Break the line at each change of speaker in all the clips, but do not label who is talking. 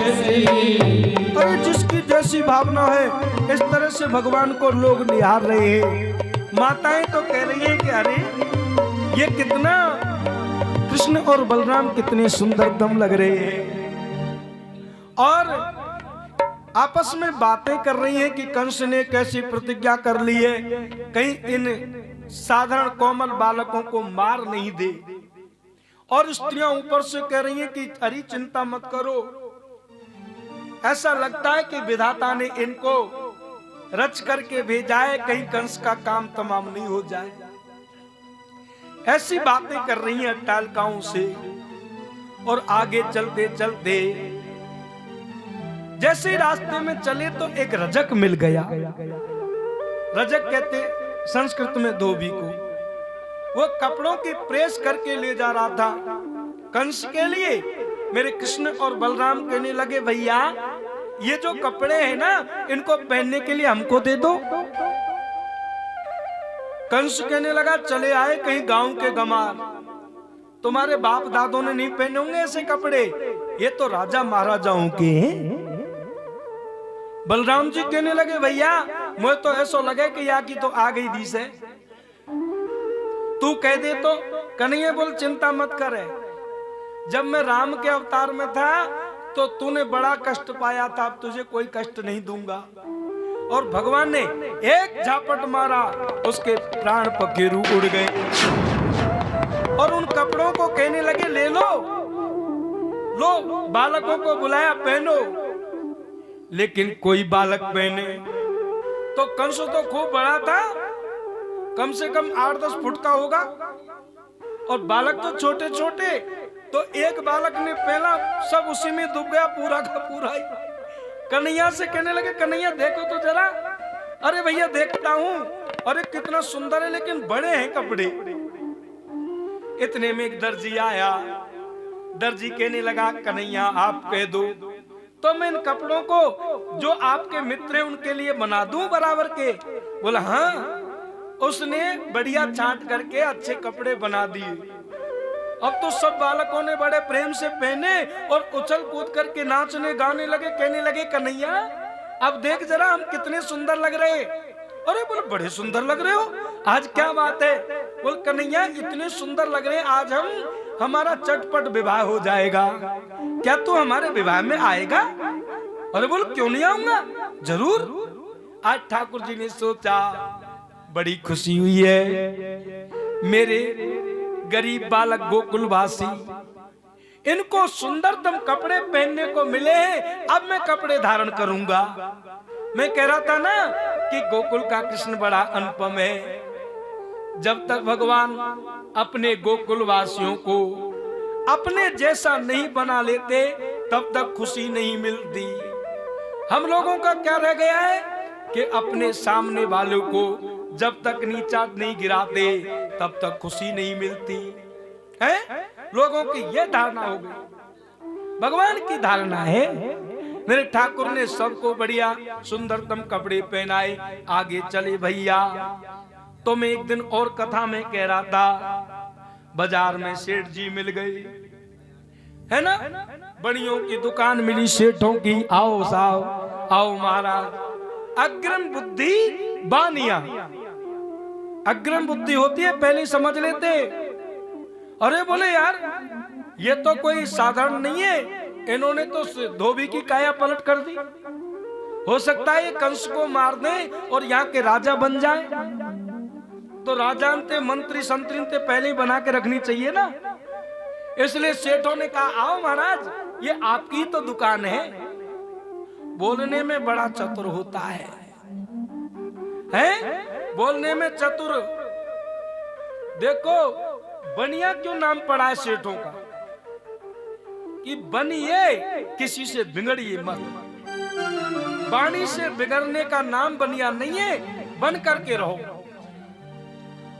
ऐसी।
अरे जिसकी जैसी भावना है इस तरह से भगवान को लोग निहार रहे हैं। माताएं तो कह रही है कि अरे ये कितना कृष्ण और बलराम कितने सुंदर दम लग रहे हैं, और आपस में बातें कर रही हैं कि कंस ने कैसी प्रतिज्ञा कर ली है कहीं इन साधारण कोमल बालकों को मार नहीं दे। और स्त्रियां ऊपर से कह रही हैं कि अरे चिंता मत करो, ऐसा लगता है कि विधाता ने इनको रच करके भेजा है, कहीं कंस का काम तमाम नहीं हो जाए। ऐसी बातें कर रही हैं अट्टालिकाओं से। और आगे चलते चलते जैसे रास्ते में चले तो एक रजक मिल गया। रजक कहते संस्कृत में धोबी को। वो कपड़ों की प्रेस करके ले जा रहा था कंस के लिए। मेरे कृष्ण और बलराम कहने लगे भैया ये जो कपड़े हैं ना इनको पहनने के लिए हमको दे दो। कंस कहने लगा चले आए कहीं गांव के गमार, तुम्हारे बाप दादों ने नहीं पहने होंगे ऐसे कपड़े, ये तो राजा महाराजाओं के हैं। बलराम जी कहने लगे भैया मुझे तो ऐसा लगे कि या की तो आ गई दी से, तू कह दे तो। कन्हैया बोल चिंता मत करे, जब मैं राम के अवतार में था तो तूने बड़ा कष्ट पाया था, अब तुझे कोई कष्ट नहीं दूंगा। और भगवान ने एक झापट मारा, उसके प्राण पखेरु उड़ गए। और उन कपड़ों को कहने लगे ले लो, लो बालकों को बुलाया पहनो। लेकिन कोई बालक पहने तो कंस तो खूब बड़ा था, कम से कम 8-10 फुट का होगा, और बालक तो छोटे छोटे। तो एक बालक ने पहला, सब उसी में डूब गया पूरा का पूरा ही। कन्हैया से कहने लगे कन्हैया देखो तो जरा। अरे भैया देखता हूं, अरे कितना सुंदर है लेकिन बड़े हैं कपड़े। इतने में एक दर्जी आया। दर्जी कहने लगा कन्हैया आप कह दो तो मैं इन कपड़ों को जो आपके मित्र हैं उनके लिए बना दूं बराबर के। बोला हाँ। उसने बढ़िया छांट करके अच्छे कपड़े बना दिए। अब तो सब बालकों ने बड़े प्रेम से पहने और उछल कूद करके नाचने गाने लगे। कहने लगे कन्हैया अब देख जरा हम कितने सुंदर लग रहे। अरे बोले बड़े सुंदर लग रहे हो, आज क्या बात है। बोल कन्हैया इतने सुंदर लग रहे हैं, आज हमारा चटपट विवाह हो जाएगा, क्या तू हमारे विवाह में आएगा। अरे बोल क्यों नहीं आऊंगा, जरूर। आज ठाकुर जी ने सोचा बड़ी खुशी हुई है, मेरे गरीब बालक गोकुलवासी इनको सुंदरतम कपड़े पहनने को मिले हैं, अब मैं कपड़े धारण करूंगा। मैं कह रहा था ना कि गोकुल का कृष्ण बड़ा अनुपम है। जब तक भगवान अपने गोकुलवासियों को अपने जैसा नहीं बना लेते तब तक खुशी नहीं मिलती। हम लोगों का क्या रह गया है कि अपने सामने वालों को जब तक नीचा नहीं गिराते तब तक खुशी नहीं मिलती है। लोगों की यह धारणा हो गई। भगवान की धारणा है मेरे ठाकुर ने सबको बढ़िया सुंदरतम कपड़े पहनाए, आगे चले भैया। तो मैं एक दिन और कथा में कह रहा था, बाजार में सेठ जी मिल गए है ना, बड़ियों की दुकान मिली सेठों की। आओ साहब आओ महाराज। अग्रम बुद्धि बानिया, अग्रम बुद्धि होती है पहले समझ लेते। अरे बोले यार ये तो कोई साधारण नहीं है, इन्होंने तो धोबी की काया पलट कर दी। हो सकता है ये कंस को मार दे और यहाँ के राजा बन जाए। तो राजा ते मंत्री संतरी ते पहले ही बना के रखनी चाहिए ना। इसलिए सेठों ने कहा आओ महाराज ये आपकी तो दुकान है। बोलने में बड़ा चतुर होता है बोलने में चतुर। देखो बनिया क्यों नाम पड़ा है सेठों का, कि बनिए किसी से बिगड़िए मत। वाणी से बिगड़ने का नाम बनिया नहीं है, बन करके रहो।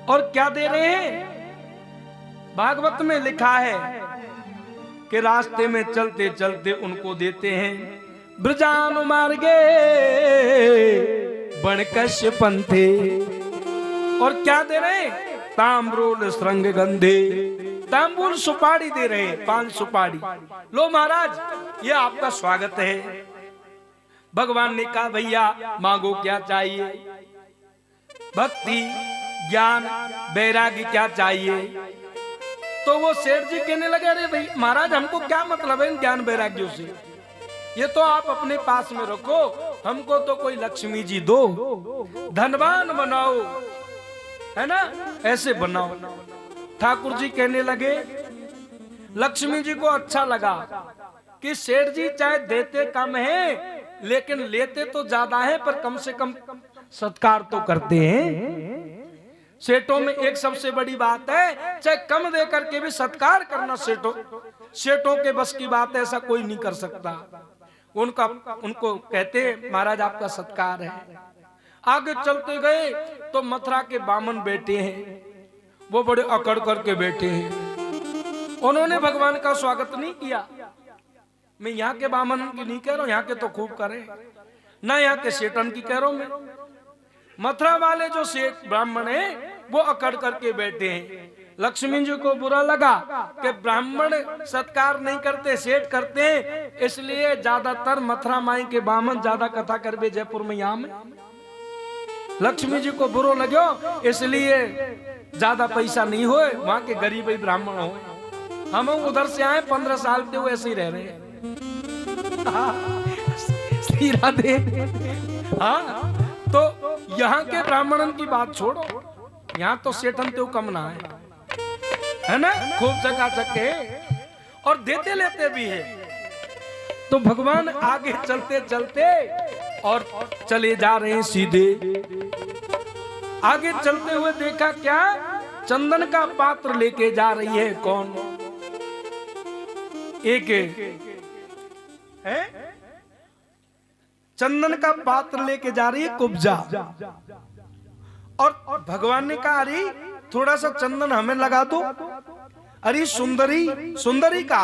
और क्या दे रहे हैं, भागवत में लिखा है कि रास्ते में चलते चलते उनको देते हैं ब्रजानु मार्गे बनकश्य पंथे। और क्या दे रहे हैं, ताम्रोल श्रृंग गंधे। तांबूल सुपारी दे रहे, 5 सुपारी। लो महाराज, ये आपका स्वागत है। भगवान ने कहा भैया मांगो क्या चाहिए? भक्ति, ज्ञान, वैराग्य क्या चाहिए? तो वो सेठ जी कहने लगे अरे भाई महाराज हमको क्या मतलब है इन ज्ञान वैराग्यों से, ये तो आप अपने पास में रखो, हमको तो कोई लक्ष्मी जी दो, धनवान बनाओ, है ना, ऐसे बनाओ। ठाकुर जी कहने लगे, लक्ष्मी जी को अच्छा लगा कि सेठ जी चाहे देते कम है लेकिन लेते तो ज्यादा है, पर कम से कम सत्कार तो करते हैं। सेठों में एक सबसे बड़ी बात है, चाहे कम दे करके भी सत्कार करना सेठों के बस की बात है, ऐसा कोई नहीं कर सकता। उनको कहते महाराज आपका सत्कार है। आगे चलते गए तो मथुरा के बामन बैठे हैं, वो बड़े अकड़ करके बैठे हैं। उन्होंने भगवान का स्वागत नहीं किया। मैं यहाँ के बामन की नहीं कह रहा हूँ, यहाँ के तो खूब करे ना, यहाँ के सेठन की कह रहा हूँ मैं। मथुरा वाले जो सेठ ब्राह्मण हैं वो अकड़ करके बैठे हैं। लक्ष्मी जी को बुरा लगा कि ब्राह्मण सत्कार नहीं करते, सेठ करते हैं, इसलिए ज्यादातर मथुरा माई के बामन ज्यादा कथा करबे जयपुर में यहाँ में। लक्ष्मी जी को बुरा लगे, इसलिए ज्यादा पैसा नहीं होए, वहां के गरीब ही ब्राह्मण हो। हम उधर से आए 15 साल से वो ऐसे ही रह रहे हैं। राधे। हाँ, तो यहाँ के ब्राह्मणन की बात छोड़ो, यहाँ तो सेठन तो कम ना है ना, खूब चकाचक है और देते लेते भी है। तो भगवान आगे चलते चलते और चले जा रहे हैं सीधे। आगे चलते हुए देखा क्या, चंदन का पात्र लेके जा रही है कौन? एक है चंदन का पात्र लेके जा रही है कुब्जा। और भगवान ने कहा अरे थोड़ा सा चंदन हमें लगा दो। अरे सुंदरी का,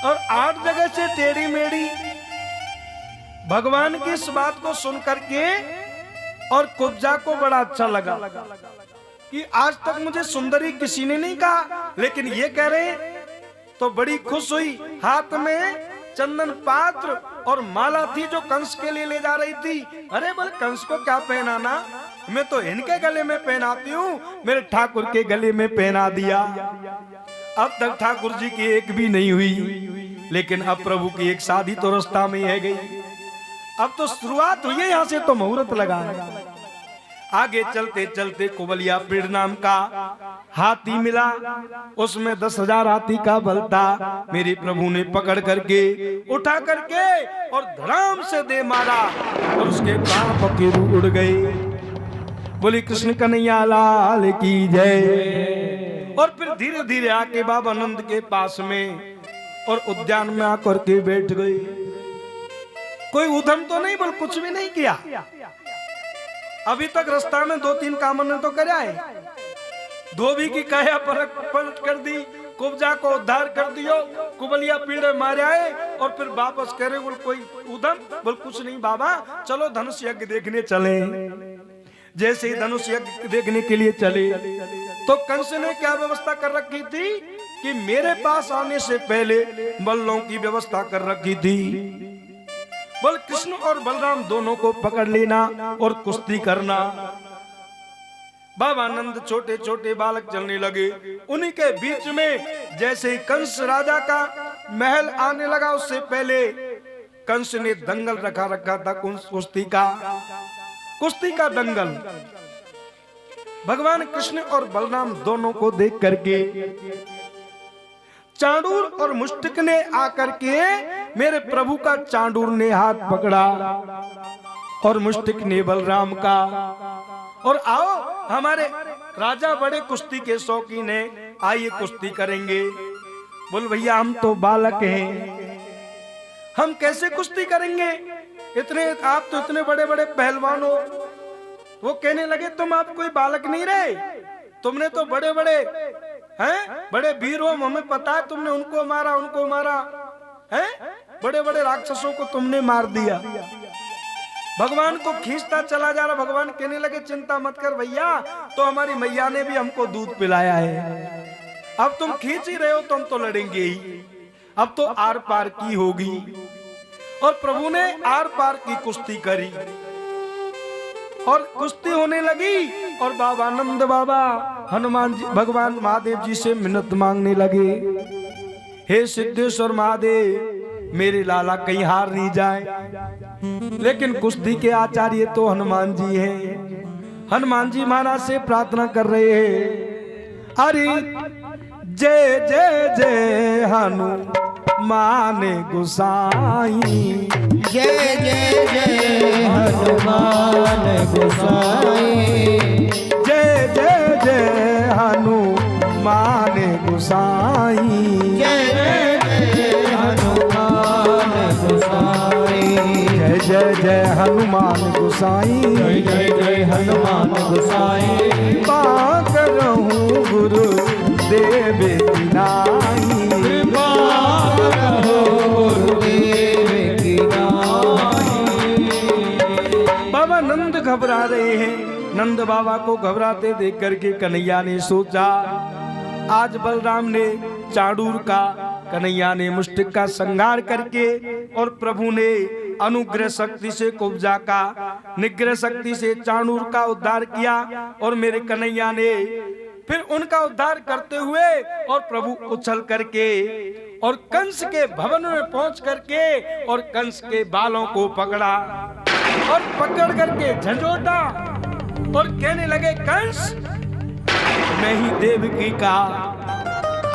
और 8 जगह से टेढ़ी मेढ़ी। भगवान की इस बात को सुन करके और कुब्जा को बड़ा अच्छा लगा कि आज तक मुझे सुंदरी किसी ने नहीं कहा, लेकिन ये कह रहे हैं, तो बड़ी खुश हुई। हाथ में चंदन पात्र और माला थी जो कंस के लिए ले जा रही थी। अरे बोले कंस को क्या पहनाना, मैं तो इनके गले में पहनाती हूँ, मेरे ठाकुर के गले में पहना दिया। अब तक ठाकुर जी की एक भी नहीं हुई, लेकिन अब प्रभु की एक शादी तो रास्ता में है गई। अब तो शुरुआत हुई है, यहाँ से तो मुहूर्त लगा है। आगे चलते चलते कुबलिया पीड़ नाम का हाथी मिला, उसमें 10,000 हाथी का बल था। मेरे प्रभु ने पकड़ करके उठा करके और धड़ाम से दे मारा और उसके प्राण पखेरु उड़ गए। बोली कृष्ण कन्हैया लाल की जय। और फिर धीरे धीरे आके बाबा नंद के पास में और उद्यान में आकर के बैठ गए। कोई उधम तो नहीं, बोल कुछ भी नहीं किया। अभी तक रास्ता में 2-3 कामन ने तो कराया है। धोबी की काया पलट कर दी, कुब्जा को उद्धार कर दियो, कुबलिया पीड़े मारे आए और फिर वापस करे। बोल कोई उधम, बोल कुछ नहीं बाबा, चलो धनुष यज्ञ देखने चले। जैसे ही धनुष यज्ञ देखने के लिए चले तो कंस ने क्या व्यवस्था कर रखी थी कि मेरे पास आने से पहले बल्लों की व्यवस्था कर रखी थी। बोल कृष्ण और बलराम दोनों को पकड़ लेना और कुश्ती करना। बाबा नंद छोटे छोटे बालक चलने लगे, उन्हीं के बीच में जैसे ही कंस राजा का महल आने लगा, उससे पहले कंस ने दंगल रखा था कुश्ती का दंगल। भगवान कृष्ण और बलराम दोनों को देख करके चांडूर और मुष्टिक ने आकर के मेरे प्रभु का, चांडूर ने हाथ पकड़ा और मुष्टिक ने बलराम का। और आओ हमारे राजा बड़े कुश्ती के शौकीन हैं, आइए कुश्ती करेंगे। बोल भैया हम तो बालक हैं, हम कैसे कुश्ती करेंगे, आप तो इतने बड़े बड़े पहलवान हो। वो कहने लगे तुम आप कोई बालक नहीं रहे, तुमने तो बड़े बड़े हैं, बड़े वीर हो, हमें पता है तुमने उनको मारा है, बड़े बड़े राक्षसों को तुमने मार दिया। भगवान को खींचता चला जा रहा। भगवान कहने लगे चिंता मत कर भैया, तो हमारी मैया ने भी हमको दूध पिलाया है। अब तुम खींच ही रहे हो तो हम तो लड़ेंगे ही, अब तो आर पार की होगी। और प्रभु ने आर पार की कुश्ती करी और कुश्ती होने लगी। और बाबा नंद बाबा हनुमान जी भगवान महादेव जी से मिन्नत मांगने लगे, हे सिद्धेश्वर महादेव मेरे लाला कहीं हार नहीं जाए। लेकिन कुश्ती के आचार्य तो हनुमान जी हैं। हनुमान जी महाराज से प्रार्थना कर रहे हैं, अरे जय जय जय हनुमान गोसाई,
जय जय जय हनुमान गोसाई,
जय जय जय हनुमान गोसाई,
जय जय हनुमान गोसाई,
जय जय जय हनुमान गोसाई,
जय जय जय हनुमान गोसाई।
पाक रहूं गुरु देव की नाई,
कृपा करो गुरुदेव की नाई।
बाबा नंद घबरा रहे हैं। नंद बाबा को घबराते देख करके कन्हैया ने सोचा, आज बलराम ने चाणूर का, कन्हैया ने मुष्टिक का संहार करके और प्रभु ने अनुग्रह शक्ति से कुब्जा का, निग्रह शक्ति से चाणूर का उद्धार किया। और मेरे कन्हैया ने फिर उनका उद्धार करते हुए और प्रभु उछल करके और कंस के भवन में पहुंच करके और कंस के बालों को पकड़ा और पकड़ करके झंझोटा और कहने लगे, कंस मैं ही देवकी का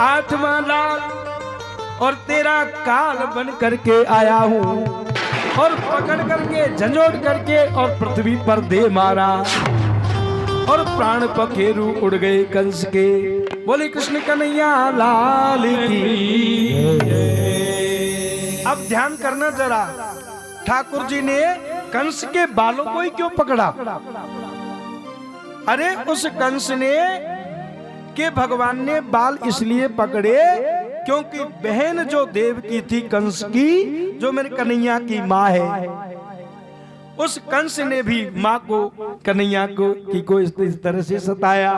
आत्मा लाल और तेरा काल बन करके आया हूँ। और पकड़ करके झंझोट करके और पृथ्वी पर दे मारा और प्राण पखेरु उड़ गए कंस के। बोले कृष्ण कन्हैया लाल की। अब ध्यान करना जरा, ठाकुर जी ने कंस के बालों को ही क्यों पकड़ा? अरे उस कंस ने के भगवान ने बाल इसलिए पकड़े क्योंकि बहन जो देवकी थी कंस की, जो मेरे कन्हैया की माँ है, उस कंस ने भी माँ को, कन्हैया को इस तरह से सताया।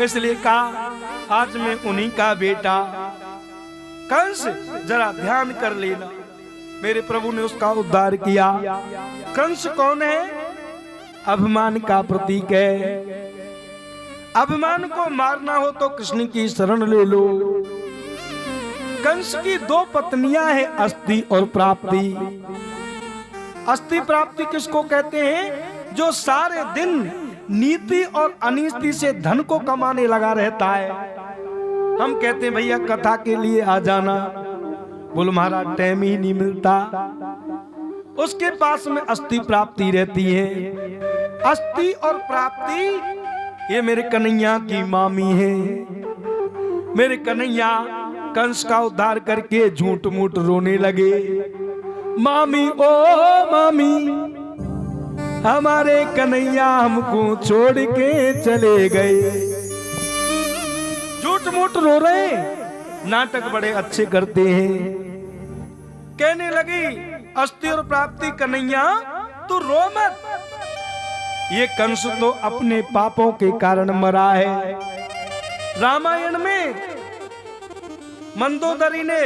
इसलिए कहा आज मैं उन्हीं का बेटा। कंस जरा ध्यान कर लेना, मेरे प्रभु ने उसका उद्धार किया। कंस कौन है? अभिमान का प्रतीक है। अभिमान को मारना हो तो कृष्ण की शरण ले लो। कंस की दो पत्नियां हैं, अस्ति और प्राप्ति। अस्ति प्राप्ति किसको कहते हैं? जो सारे दिन नीति और अनीति से धन को कमाने लगा रहता है। हम कहते हैं भैया कथा के लिए आ जाना, बोल महाराज टाइम ही नहीं मिलता। उसके पास में अस्ति प्राप्ति रहती है। अस्ति और प्राप्ति ये मेरे कन्हैया की मामी है। मेरे कन्हैया कंस का उद्धार करके झूठ मूठ रोने लगे, मामी ओ मामी हमारे कन्हैया हमको छोड़ के चले गए। झूठ मूठ रो रहे, नाटक बड़े अच्छे करते हैं। कहने लगी अस्ति और प्राप्ति कन्हैया तू रो मत, ये कंस तो अपने पापों के कारण मरा है। रामायण में मंदोदरी ने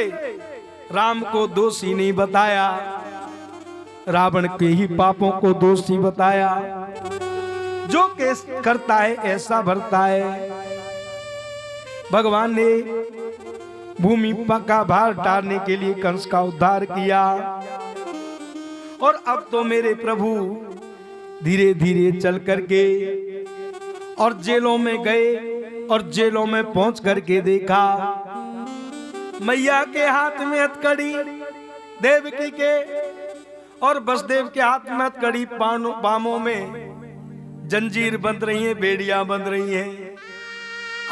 राम को दोषी नहीं बताया, रावण के ही पापों को दोषी बताया। जो केस करता है ऐसा भरता है। भगवान ने भूमि का भार टालने के लिए कंस का उद्धार किया। और अब तो मेरे प्रभु धीरे धीरे चल करके और जेलों में गए और जेलों में पहुंच करके देखा मैया के हाथ में हथकड़ी देवकी के और वसुदेव के हाथ में हथकड़ी, बामों में जंजीर बंध रही है, बेड़ियां बंध रही हैं।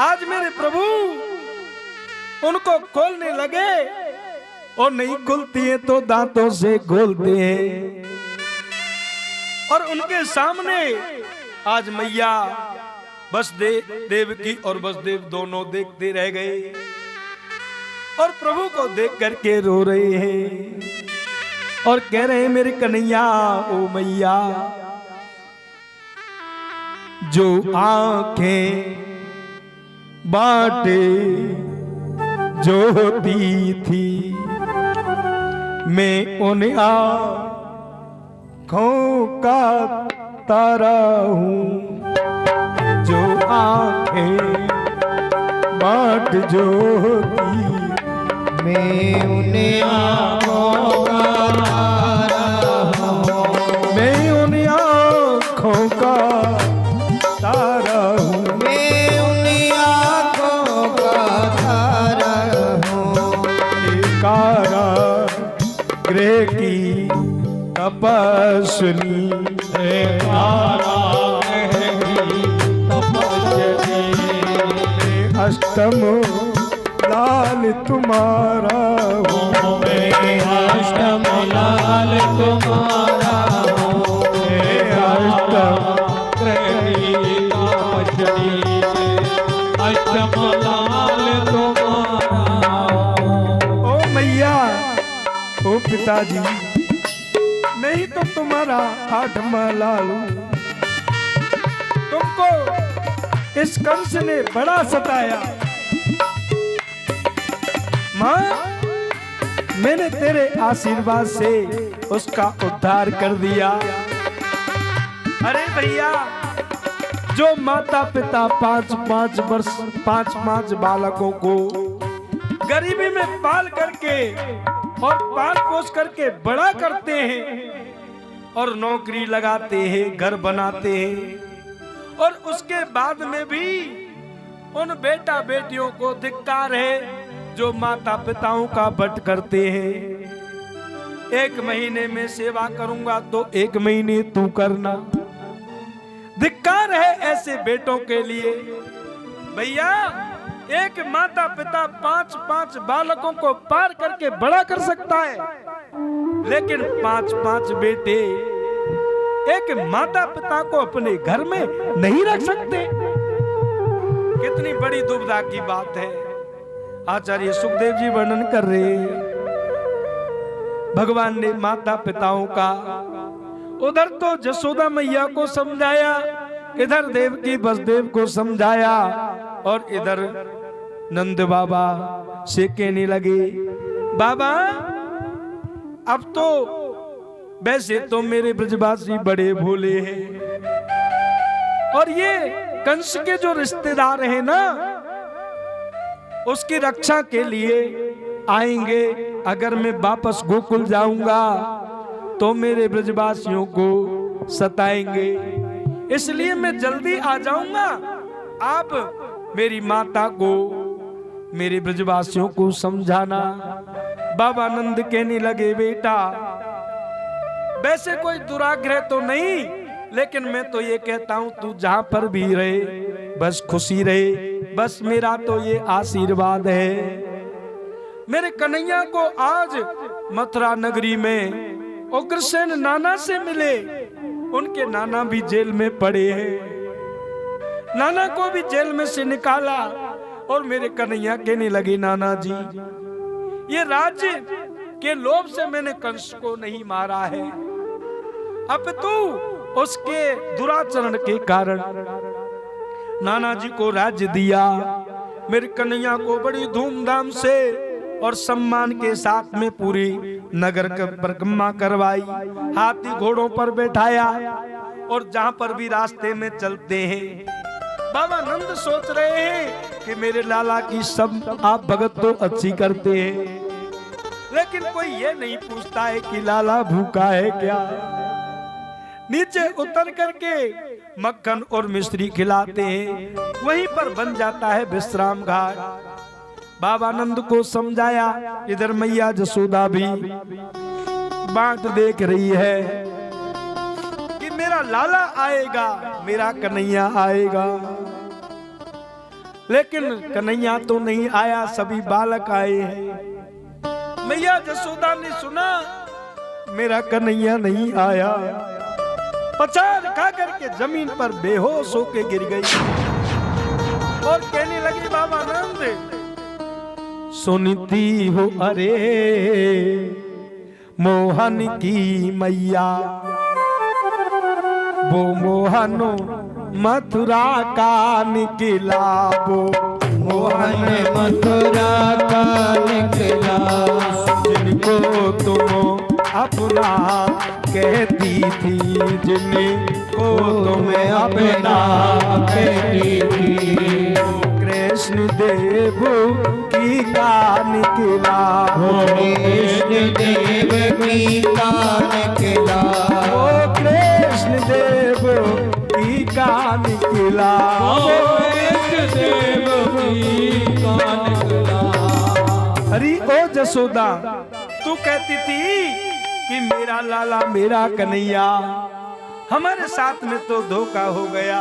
आज मेरे प्रभु उनको खोलने लगे और नहीं खुलती है तो दांतों से खोलते हैं। और उनके सामने आज मैया देवकी और वसुदेव दोनों देखते रह गए और प्रभु को देख करके रो रहे हैं और कह रहे हैं मेरे कन्हैया ओ मैया, जो आंखें बाटे जो होती थी, मैं उन आँखों का तारा हूँ, जो आँखें बाट जो होती,
मैं उन आँखों का तारा हूँ,
मैं उन आँखों का तारा हूँ,
मैं उन आँखों का तारा हूँ।
कारागृह की तपस्विनी, अष्टम लाल तुम्हारा हूँ,
मैं अष्टम लाल तुम्हारा हूँ, अष्टम लाल तुम्हारा हूँ।
ओ मैया, ओ पिताजी, मैं ही तो तुम्हारा आठवां लाल हूँ। तुमको इस कंस ने बड़ा सताया। माँ, मैंने तेरे आशीर्वाद से उसका उद्धार कर दिया। अरे भैया, जो माता पिता 5-5 बालकों को गरीबी में पाल करके और पाल पोस करके बड़ा करते हैं और नौकरी लगाते हैं, घर बनाते हैं, और उसके बाद में भी उन बेटा बेटियों को धिक्कार है जो माता पिताओं का बट करते हैं। 1 महीने में सेवा करूंगा तो 1 महीने तू करना। धिक्कार है ऐसे बेटों के लिए। भैया, एक माता पिता 5-5 बालकों को पार करके बड़ा कर सकता है, लेकिन 5-5 बेटे एक माता पिता को अपने घर में नहीं रख सकते। कितनी बड़ी दुविधा की बात है। आचार्य सुखदेव जी वर्णन कर रहे हैं, भगवान ने माता पिताओं का उधर तो जसोदा मैया को समझाया, इधर देवकी वसुदेव को समझाया, और इधर नंद बाबा से कहने लगे, बाबा अब तो वैसे तो मेरे ब्रजवासी बड़े भोले हैं, और ये कंस के जो रिश्तेदार हैं ना, उसकी रक्षा के लिए आएंगे। अगर मैं वापस गोकुल जाऊंगा तो मेरे ब्रजवासियों को सताएंगे, इसलिए मैं जल्दी आ जाऊंगा। आप मेरी माता को, मेरे ब्रजवासियों को समझाना। बाबा नंद कहने लगे, बेटा वैसे कोई दुराग्रह तो नहीं, लेकिन मैं तो ये कहता हूं तू जहां पर भी रहे बस खुशी रहे, बस मेरा तो ये आशीर्वाद है। मेरे कन्हैया को आज मथुरा नगरी में उग्रसेन नाना से मिले, उनके नाना भी जेल में पड़े हैं, नाना को भी जेल में से निकाला, और मेरे कन्हैया कहने लगे, नाना जी ये राज्य के लोभ से मैंने कंस को नहीं मारा है, अपितु उसके दुराचरण के कारण नाना जी को राज्य दिया। मेरे कन्हैया को बड़ी धूमधाम से और सम्मान के साथ में पूरी नगर का परिक्रमा करवाई, हाथी घोड़ों पर बैठाया, और जहां पर भी रास्ते में चलते हैं बाबा नंद सोच रहे हैं कि मेरे लाला की सब आप भगत तो अच्छी करते हैं, लेकिन कोई ये नहीं पूछता है कि लाला भूखा है क्या। नीचे उतर करके मक्खन और मिश्री खिलाते हैं, वहीं पर बन जाता है विश्राम घाट। बाबा नंद को समझाया, इधर मैया जसोदा भी बाट देख रही है कि मेरा लाला आएगा, मेरा कन्हैया आएगा, लेकिन कन्हैया तो नहीं आया, सभी बालक आए हैं। मैया जसोदा ने सुना मेरा कन्हैया नहीं आया, पछाड़ खा करके जमीन पर बेहोश होके गिर गई और कहने लगी, बाबा नंद सुनती हो अरे मोहन की मैया, वो मोहन मथुरा का निकला, वो
मोहन मथुरा का निकला,
जिनको तुम अपना कहती थी, जिनको
तुम्हें अपना कहती थी,
कृष्ण देव की का निकला,
कृष्ण देव की का निकला,
ओ कृष्ण देव की का निकला,
देव की का निकला।
अरे ओ जसोदा, तू कहती थी कि मेरा लाला मेरा कन्हैया, हमारे साथ में तो धोखा हो गया।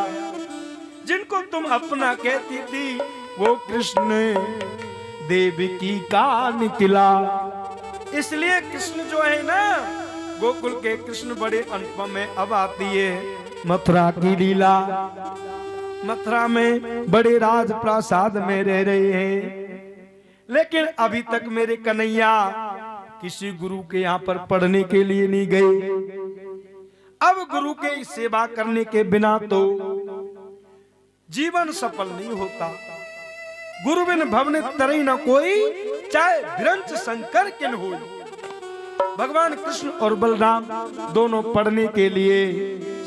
जिनको तुम अपना कहती थी वो कृष्ण देवकी का निकला। इसलिए कृष्ण जो है ना, गोकुल के कृष्ण बड़े अनुपम में। अब आती है मथुरा की लीला। मथुरा में बड़े राज प्रासाद में रह रहे हैं, लेकिन अभी तक मेरे कन्हैया किसी गुरु के यहाँ पर पढ़ने के लिए नहीं गए। अब गुरु के सेवा करने के बिना तो जीवन सफल नहीं होता। गुरु बिन भवन तरई न कोई, चाहे विरंच शंकर किन हो। भगवान कृष्ण और बलराम दोनों पढ़ने के लिए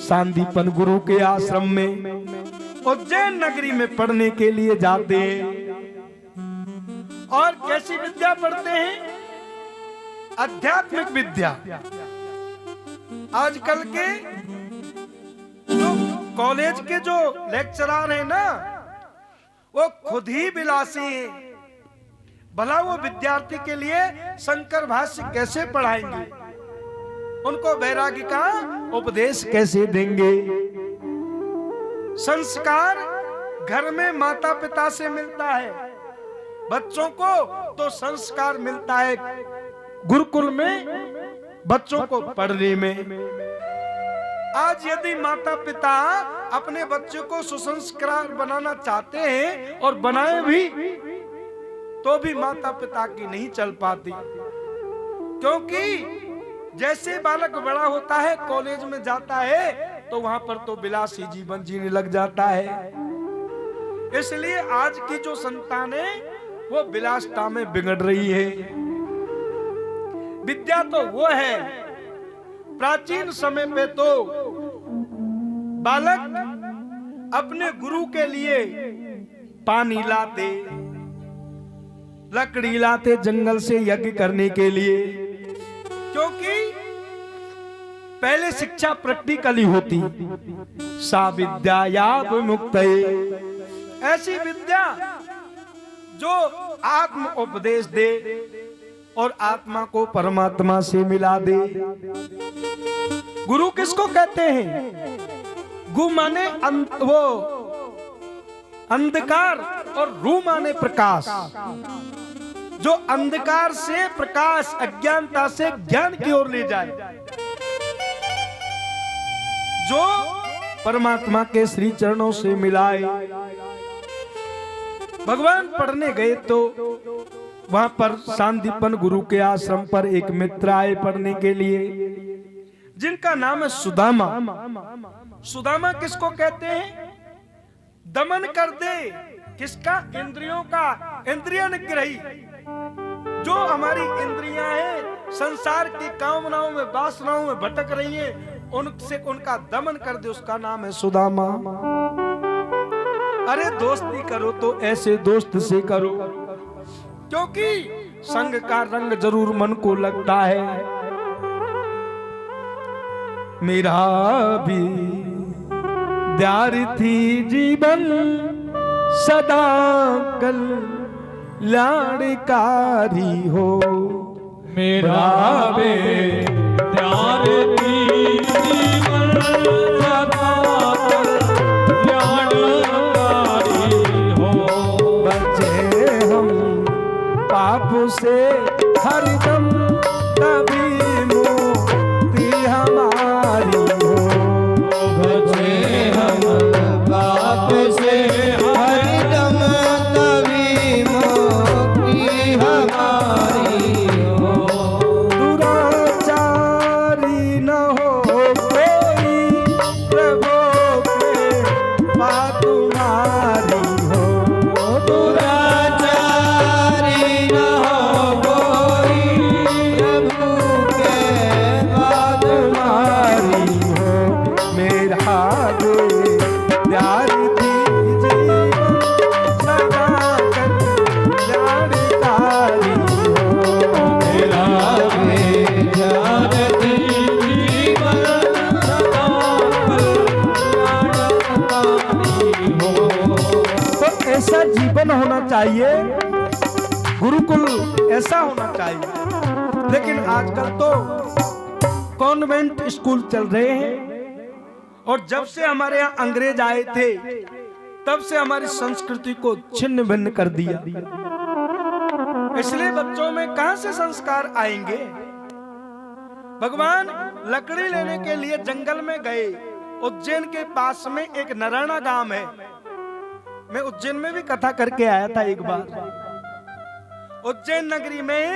सांदीपन गुरु के आश्रम में उज्जैन नगरी में पढ़ने के लिए जाते हैं। और कैसी विद्या पढ़ते हैं? आध्यात्मिक विद्या। आजकल के जो कॉलेज के जो लेक्चरर हैं ना, वो खुद ही विलासी हैं। भला वो विद्यार्थी के लिए शंकर भाष्य कैसे पढ़ाएंगे? उनको वैराग्य का उपदेश कैसे देंगे? संस्कार घर में माता पिता से मिलता है, बच्चों को तो संस्कार मिलता है गुरुकुल में, बच्चों को पढ़ने में। आज यदि माता पिता अपने बच्चों को सुसंस्कार बनाना चाहते हैं और बनाए भी, तो भी माता पिता की नहीं चल पाती। क्योंकि जैसे बालक बड़ा होता है, कॉलेज में जाता है, तो वहां पर तो विलासी जीवन जीने लग जाता है। इसलिए आज की जो संतान है वो विलासिता में बिगड़ रही है। विद्या तो वो है, प्राचीन समय पे तो बालक अपने गुरु के लिए पानी लाते, लकड़ी लाते जंगल से यज्ञ करने के लिए, क्योंकि पहले शिक्षा प्रैक्टिकली होती। सा विद्या या मुक्त, ऐसी विद्या जो आत्म उपदेश दे और आत्मा को परमात्मा से मिला दे। गुरु किसको कहते हैं? गु माने वो अंधकार और रू माने प्रकाश। जो अंधकार से प्रकाश, अज्ञानता से ज्ञान की ओर ले जाए, जो परमात्मा के श्री चरणों से मिलाए। भगवान पढ़ने गए तो वहां पर सांदीपन गुरु के आश्रम पर एक मित्र आए पढ़ने के लिए, जिनका नाम है सुदामा। सुदामा किसको कहते हैं? दमन कर दे किसका? इंद्रियों का, इंद्रिय निग्रही। जो हमारी इंद्रियां हैं संसार की कामनाओं में, वासनाओं में भटक रही हैं, उनसे उनका दमन कर दे, उसका नाम है सुदामा। अरे दोस्ती करो तो ऐसे दोस्त से करो, क्योंकि संग का रंग जरूर मन को लगता है। मेरा भी विद्यार्थी जीवन सदा कल्याणकारी हो।
मेरा विद्यार्थी जीवन सदा कल्याणकारी हो।
बचे हम पाप से हरदम, तभी मुक्ति हमारी हो।
बचे हम पाप से हरदम, तभी मुक्ति हमारी हो।
दुराचार चाहिए, गुरुकुल ऐसा होना चाहिए। लेकिन आजकल तो कॉन्वेंट स्कूल चल रहे हैं, और जब से हमारे यहाँ अंग्रेज आए थे तब से हमारी संस्कृति को छिन्न भिन्न कर दिया। इसलिए बच्चों में कहां से संस्कार आएंगे। भगवान लकड़ी लेने के लिए जंगल में गए। उज्जैन के पास में एक नरायणा गांव है। मैं उज्जैन में भी कथा करके आया था एक बार। उज्जैन नगरी में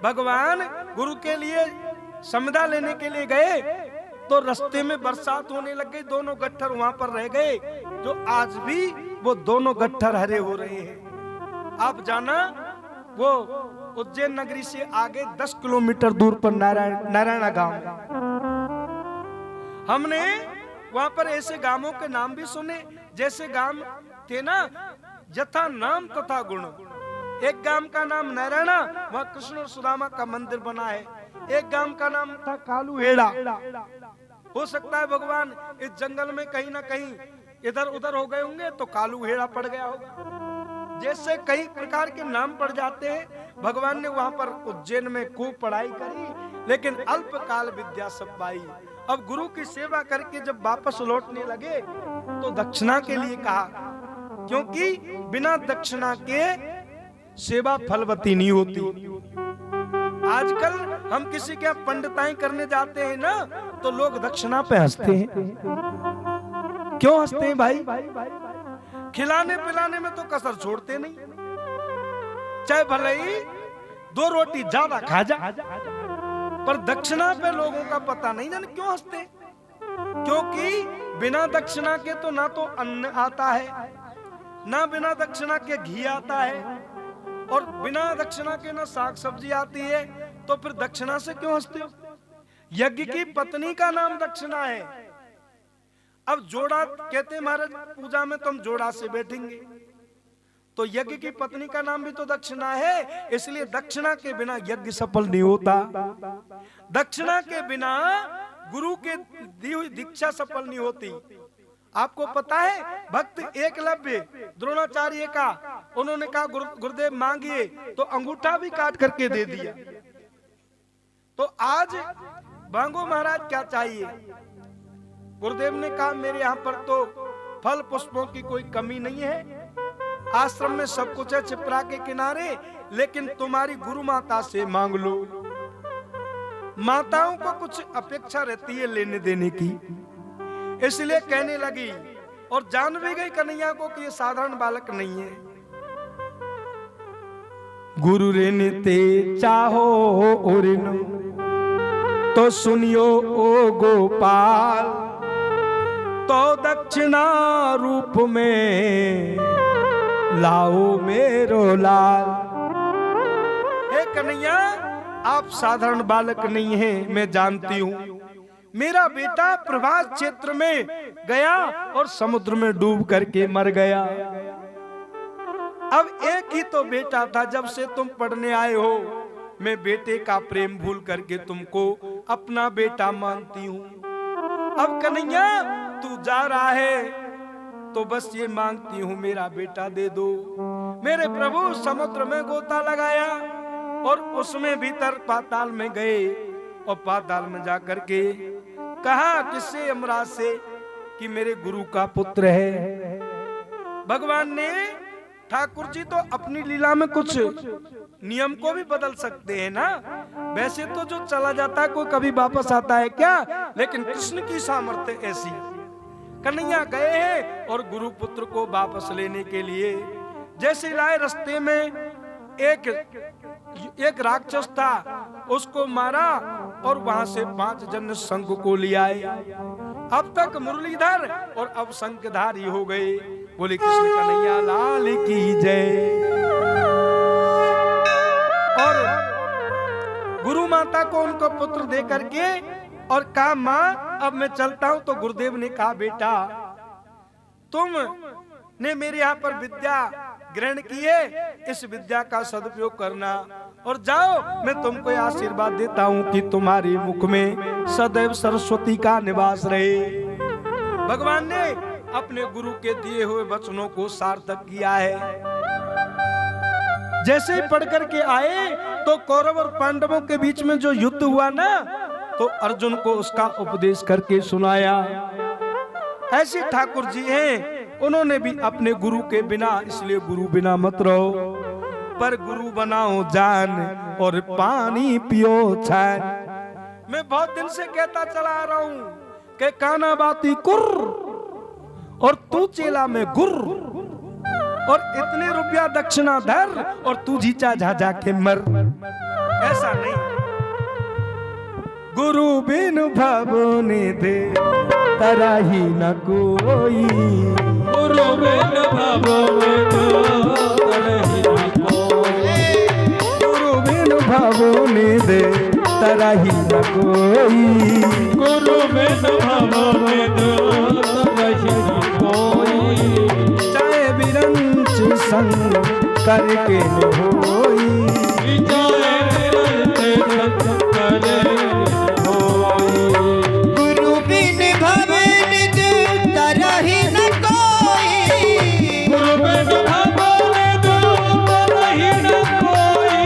भगवान गुरु के लिए समदा लेने के लिए गए, तो रास्ते में बरसात होने लग गई। दोनों गट्ठर वहां पर रह गए, जो आज भी वो दोनों गट्ठर हरे हो रहे हैं। आप जाना, वो उज्जैन नगरी से आगे 10 किलोमीटर दूर पर नारायणा गांव। हमने वहां पर ऐसे गांवों के नाम भी सुने, जैसे गांव थे ना, यथा नाम तथा गुण। एक गांव का नाम नारायणा, वहां कृष्ण और सुदामा का मंदिर बना है। एक गांव का नाम था कालूहेड़ा। हो सकता है भगवान इस जंगल में कहीं ना कहीं इधर उधर हो गए होंगे, तो कालूहेड़ा पड़ गया होगा। जैसे कई प्रकार के नाम पड़ जाते हैं। भगवान ने वहां पर उज्जैन में खूब पढ़ाई करी, लेकिन अल्पकाल विद्या सब पाई। अब गुरु की सेवा करके जब वापस लौटने लगे तो दक्षिणा के लिए कहा, क्योंकि बिना दक्षिणा के सेवा फलवती नहीं होती। आजकल हम किसी के पंडिताई करने जाते हैं ना, तो लोग दक्षिणा पे हंसते हैं। क्यों हंसते हैं भाई? खिलाने पिलाने में तो कसर छोड़ते नहीं, चाहे भले ही 2 रोटी ज्यादा खा जा, पर दक्षिणा पे लोगों का पता नहीं जाने क्यों हंसते। क्योंकि बिना दक्षिणा के तो ना तो अन्न आता है, ना बिना दक्षिणा के घी आता है, और बिना दक्षिणा के ना साग सब्जी आती है। तो फिर दक्षिणा से क्यों हंसते हो? यज्ञ की पत्नी का नाम दक्षिणा है। अब जोड़ा कहते हैं महाराज, पूजा में तुम जोड़ा से बैठेंगे, तो यज्ञ की पत्नी का नाम भी तो दक्षिणा है। इसलिए दक्षिणा के बिना यज्ञ सफल नहीं होता। दक्षिणा के बिना गुरु के दी हुई दीक्षा सफल नहीं होती। आपको पता है, भक्त एकलव्य द्रोणाचार्य का, उन्होंने कहा गुरुदेव मांगिए, तो अंगूठा भी काट करके दे दिया। तो आज मांगो महाराज क्या चाहिए। गुरुदेव ने कहा मेरे यहाँ पर तो फल पुष्पों की कोई कमी नहीं है, आश्रम में सब कुछ है छिपरा के किनारे, लेकिन तुम्हारी गुरु माता से मांग लो। माताओं को कुछ अपेक्षा रहती है लेने देने की, इसलिए कहने लगी, और जान भी गई कन्हैया को कि ये साधारण बालक नहीं है। गुरु ऋण ते चाहो ऋण तो सुनियो ओ गोपाल, तो दक्षिणा रूप में लाओ मेरो लाल। हे कन्हैया, आप साधारण बालक नहीं हैं, मैं जानती हूँ। मेरा बेटा प्रभास क्षेत्र में गया और समुद्र में डूब करके मर गया। अब एक ही तो बेटा था, जब से तुम पढ़ने आए हो मैं बेटे का प्रेम भूल करके तुमको अपना बेटा मानती हूँ। अब कन्हैया तू जा रहा है तो बस ये मांगती हूँ मेरा बेटा दे दो। मेरे प्रभु समुद्र में गोता लगाया और उसमें भीतर पाताल में गए, और पाताल में जाकर के कहा किससे, यमराज से, कि मेरे गुरु का पुत्र है। भगवान ने, ठाकुर जी तो अपनी लीला में कुछ नियम को भी बदल सकते हैं ना। वैसे तो जो चला जाता है कोई कभी वापस आता है क्या, लेकिन कृष्ण की सामर्थ्य ऐसी। कन्हैया गए हैं और गुरु पुत्र को वापस लेने के लिए जैसे लाए, रास्ते में एक राक्षस था, उसको मारा और वहां से 5 जन शंख को ले आए। अब तक मुरलीधर और अब शंखधारी हो गए। बोले कृष्ण कन्हैया लाल की जय। और गुरु माता को उनको पुत्र दे करके और कहा माँ अब मैं चलता हूं। तो गुरुदेव ने कहा बेटा तुम ने मेरे यहाँ पर विद्या ग्रहण की है, इस विद्या का सदुपयोग करना और जाओ। मैं तुमको आशीर्वाद देता हूँ कि तुम्हारे मुख में सदैव सरस्वती का निवास रहे। भगवान ने अपने गुरु के दिए हुए वचनों को सार्थक किया है। जैसे ही पढ़ करके आए तो कौरव और पांडवों के बीच में जो युद्ध हुआ ना, तो अर्जुन को उसका उपदेश करके सुनाया। ऐसे ठाकुर जी हैं, उन्होंने भी अपने गुरु के बिना, इसलिए गुरु बिना मत रहो, पर गुरु बनाओ जान और पानी पियो छान। मैं बहुत दिन से कहता चला आ रहा हूं कि काना बाती कुर और तू चेला में गुर, और इतने रुपया दक्षिणा धर और तू जीचा झाझा के मर। ऐसा नहीं, गुरु बिन भवने दे तरा ही न कोई,
गुरु बिन भवने तरहि न कोई,
गुरु बिन भवने दे तरा ही न कोई,
गुरु बिन भवने तरहि न कोई,
चाहे बिरंच संग करके न होई,
विजय निरंते सत्य करे होई,
गुरु बिन भवन तरहि न कोई,
गुरु बिन भवने तरहि न कोई,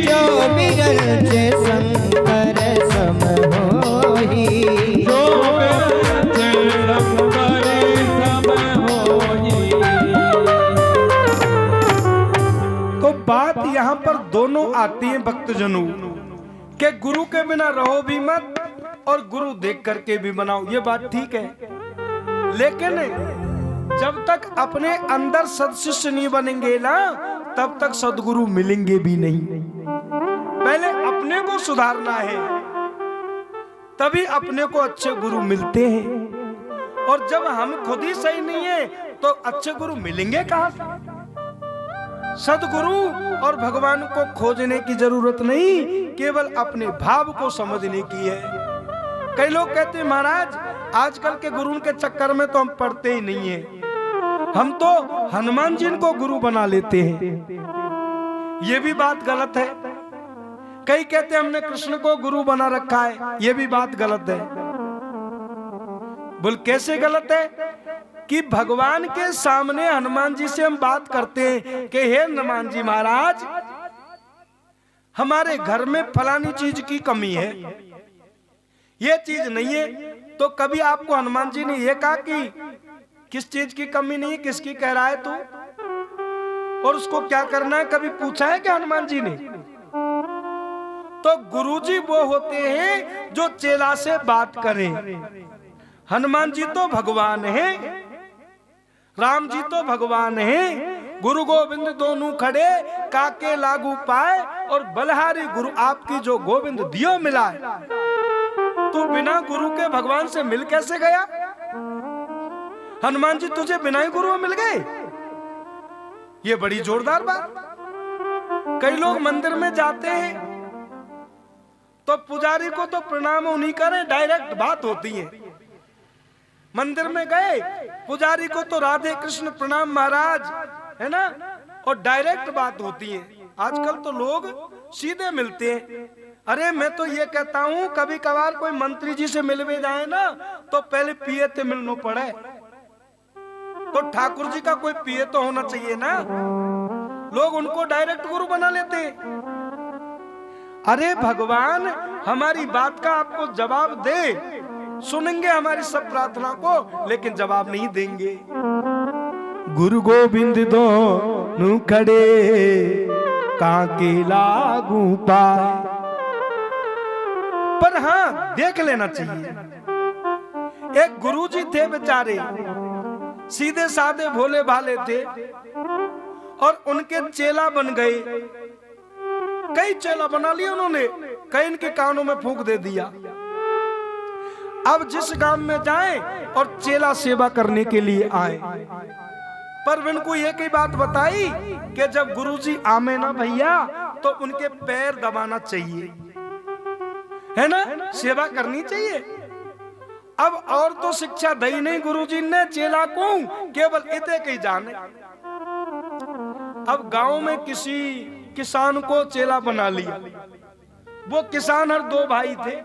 जो बिरंच शंकर सम होई,
जो बिरंचे शंकरी सम होई।
तो बात यहाँ पर दोनों आती है भक्तजनों के गुरु के बिना रहो भी मत और गुरु देख करके भी बनाओ, ये बात ठीक है। लेकिन जब तक अपने अंदर सदशिष्य नहीं बनेंगे ना, तब तक सदगुरु मिलेंगे भी नहीं। पहले अपने को सुधारना है, तभी अपने को अच्छे गुरु मिलते हैं। और जब हम खुद ही सही नहीं है तो अच्छे गुरु मिलेंगे कहां से? सदगुरु और भगवान को खोजने की जरूरत नहीं, केवल अपने भाव को समझने की है। कई लोग कहते हैं महाराज आजकल के गुरु के चक्कर में तो हम पढ़ते ही नहीं है, हम तो हनुमान जी को गुरु बना लेते हैं। ये भी बात गलत है। कई कहते हैं हमने कृष्ण को गुरु बना रखा है, ये भी बात गलत है। बोल कैसे गलत है? कि भगवान के सामने हनुमान जी से हम बात करते हैं कि हे हनुमान जी महाराज, हमारे घर में फलानी चीज की कमी है, ये चीज नहीं है। तो कभी आपको हनुमान जी ने ये कहा कि किस चीज की कमी नहीं है, किसकी कह रहा है तू, और उसको क्या करना है, कभी पूछा है क्या हनुमान जी ने? तो गुरुजी वो होते हैं जो चेला से बात करें। हनुमान जी तो भगवान हैं, राम जी तो भगवान हैं, गुरु गोविंद दोनों खड़े काके लागू पाए, और बलहारी गुरु आपकी जो गोविंद दियो मिलाए। तू बिना गुरु के भगवान से मिल कैसे गया? हनुमान जी तुझे बिना ही गुरु मिल गए, ये बड़ी जोरदार बात। कई लोग मंदिर में जाते हैं तो पुजारी को तो प्रणाम नहीं करें, डायरेक्ट बात होती है। मंदिर में गए पुजारी को तो राधे कृष्ण प्रणाम महाराज, है ना, और डायरेक्ट बात होती है। आजकल तो लोग सीधे मिलते हैं। अरे मैं तो ये कहता हूँ कभी कभार कोई मंत्री जी से मिलवे जाए ना, तो पहले पिए थे मिलना पड़े। तो ठाकुर जी का कोई पिए तो होना चाहिए ना, लोग उनको डायरेक्ट गुरु बना लेते हैं। अरे भगवान हमारी बात का आपको जवाब दे, सुनेंगे हमारी सब प्रार्थना को, लेकिन जवाब नहीं देंगे। गुरु गोविंद दोनों खड़े काके लागू पाए, पर हाँ देख लेना चाहिए। एक गुरुजी थे बेचारे, सीधे साधे भोले भाले थे, और उनके चेला बन गए। कई चेला बना लिए उन्होंने, कई इनके कानों में फूंक दे दिया। अब जिस गांव में जाएं और चेला सेवा करने के लिए आए, पर इनको एक ही बात बताई कि जब गुरुजी आमे ना भैया तो उनके पैर दबाना चाहिए, है ना, सेवा करनी चाहिए। अब और तो शिक्षा दी नहीं गुरुजी ने चेला को, केवल इतने के जाने। अब गांव में किसी किसान को चेला बना लिया। वो किसान हर दो भाई थे।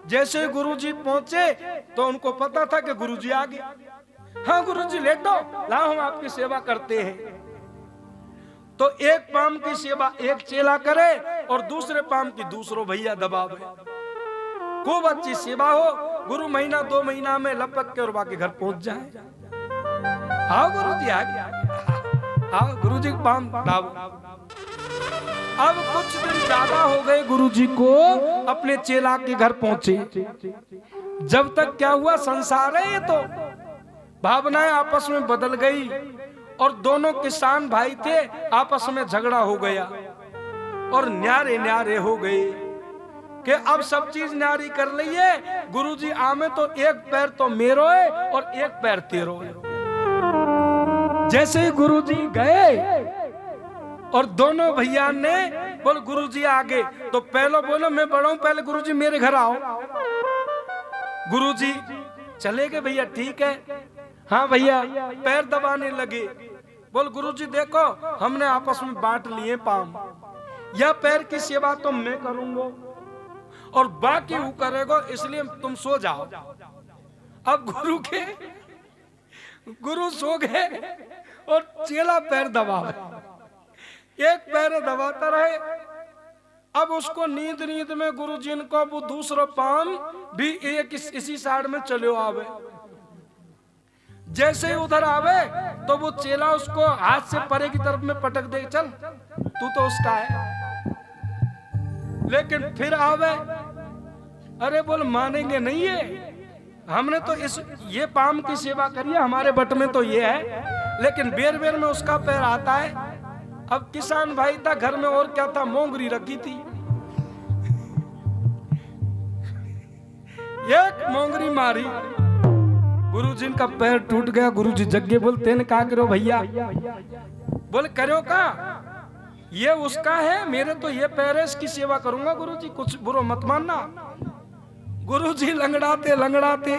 जैसे गुरुजी पहुंचे तो उनको पता था कि गुरुजी आ गए। हाँ गुरुजी लेटो, लाओ हम आपकी सेवा करते हैं। तो एक पाम की सेवा एक चेला करे और दूसरे पाम की दूसरो भैया दबावे। खूब अच्छी सेवा हो, गुरु महीना 2 महीना में लपक के और बाकी घर पहुंच जाए। आओ गुरु जी, आ गया, आओ गुरु जी पाम दाव। अब कुछ दिन ज्यादा हो गए, गुरु जी को अपने चेला के घर पहुंचे। जब तक क्या हुआ, संसार है ये तो, भावनाएं आपस में बदल गई और दोनों किसान भाई थे, आपस में झगड़ा हो गया और न्यारे न्यारे हो गए कि अब सब चीज न्यारी कर लिए। गुरुजी आमे तो एक पैर तो मेरो है और एक पैर तेरो है। जैसे ही गुरुजी गए और दोनों भैया ने बोल गुरुजी आगे, तो पहले बोलो मैं बड़ा हूं, पहले गुरुजी मेरे घर आओ। गुरुजी चले गए, भैया ठीक है, हाँ भैया, पैर दबाने लगे। बोल गुरुजी देखो, हमने आपस में बांट लिए पाम, या पैर की सेवा तो मैं करूंगा और बाकी वो करेगा, इसलिए तुम सो जाओ। अब गुरु सो गए और चेला पैर दबावे, एक पैर दबाता रहे। अब उसको नींद नींद में गुरु जी को वो दूसरा पाम भी एक इसी साइड में चले आवे। जैसे ही उधर आवे तो वो चेला उसको हाथ से परे की तरफ में पटक दे, चल तू तो उसका है। लेकिन फिर आवे, अरे बोल मानेंगे नहीं है, हमने तो ये पाम की सेवा करी है, हमारे बट में तो ये है, लेकिन बेर बेर में उसका पैर आता है। अब किसान भाई था, घर में और क्या था, मोंगरी रखी थी, एक मोंगरी मारी, गुरुजी का पैर टूट गया। गुरुजी जग्गे बोलते ने कहा करो भैया, बोले करो का, ये उसका है, मेरे तो ये पैर है, इसकी सेवा करूंगा गुरुजी, कुछ बुरा मत मानना। गुरुजी लंगड़ाते लंगड़ाते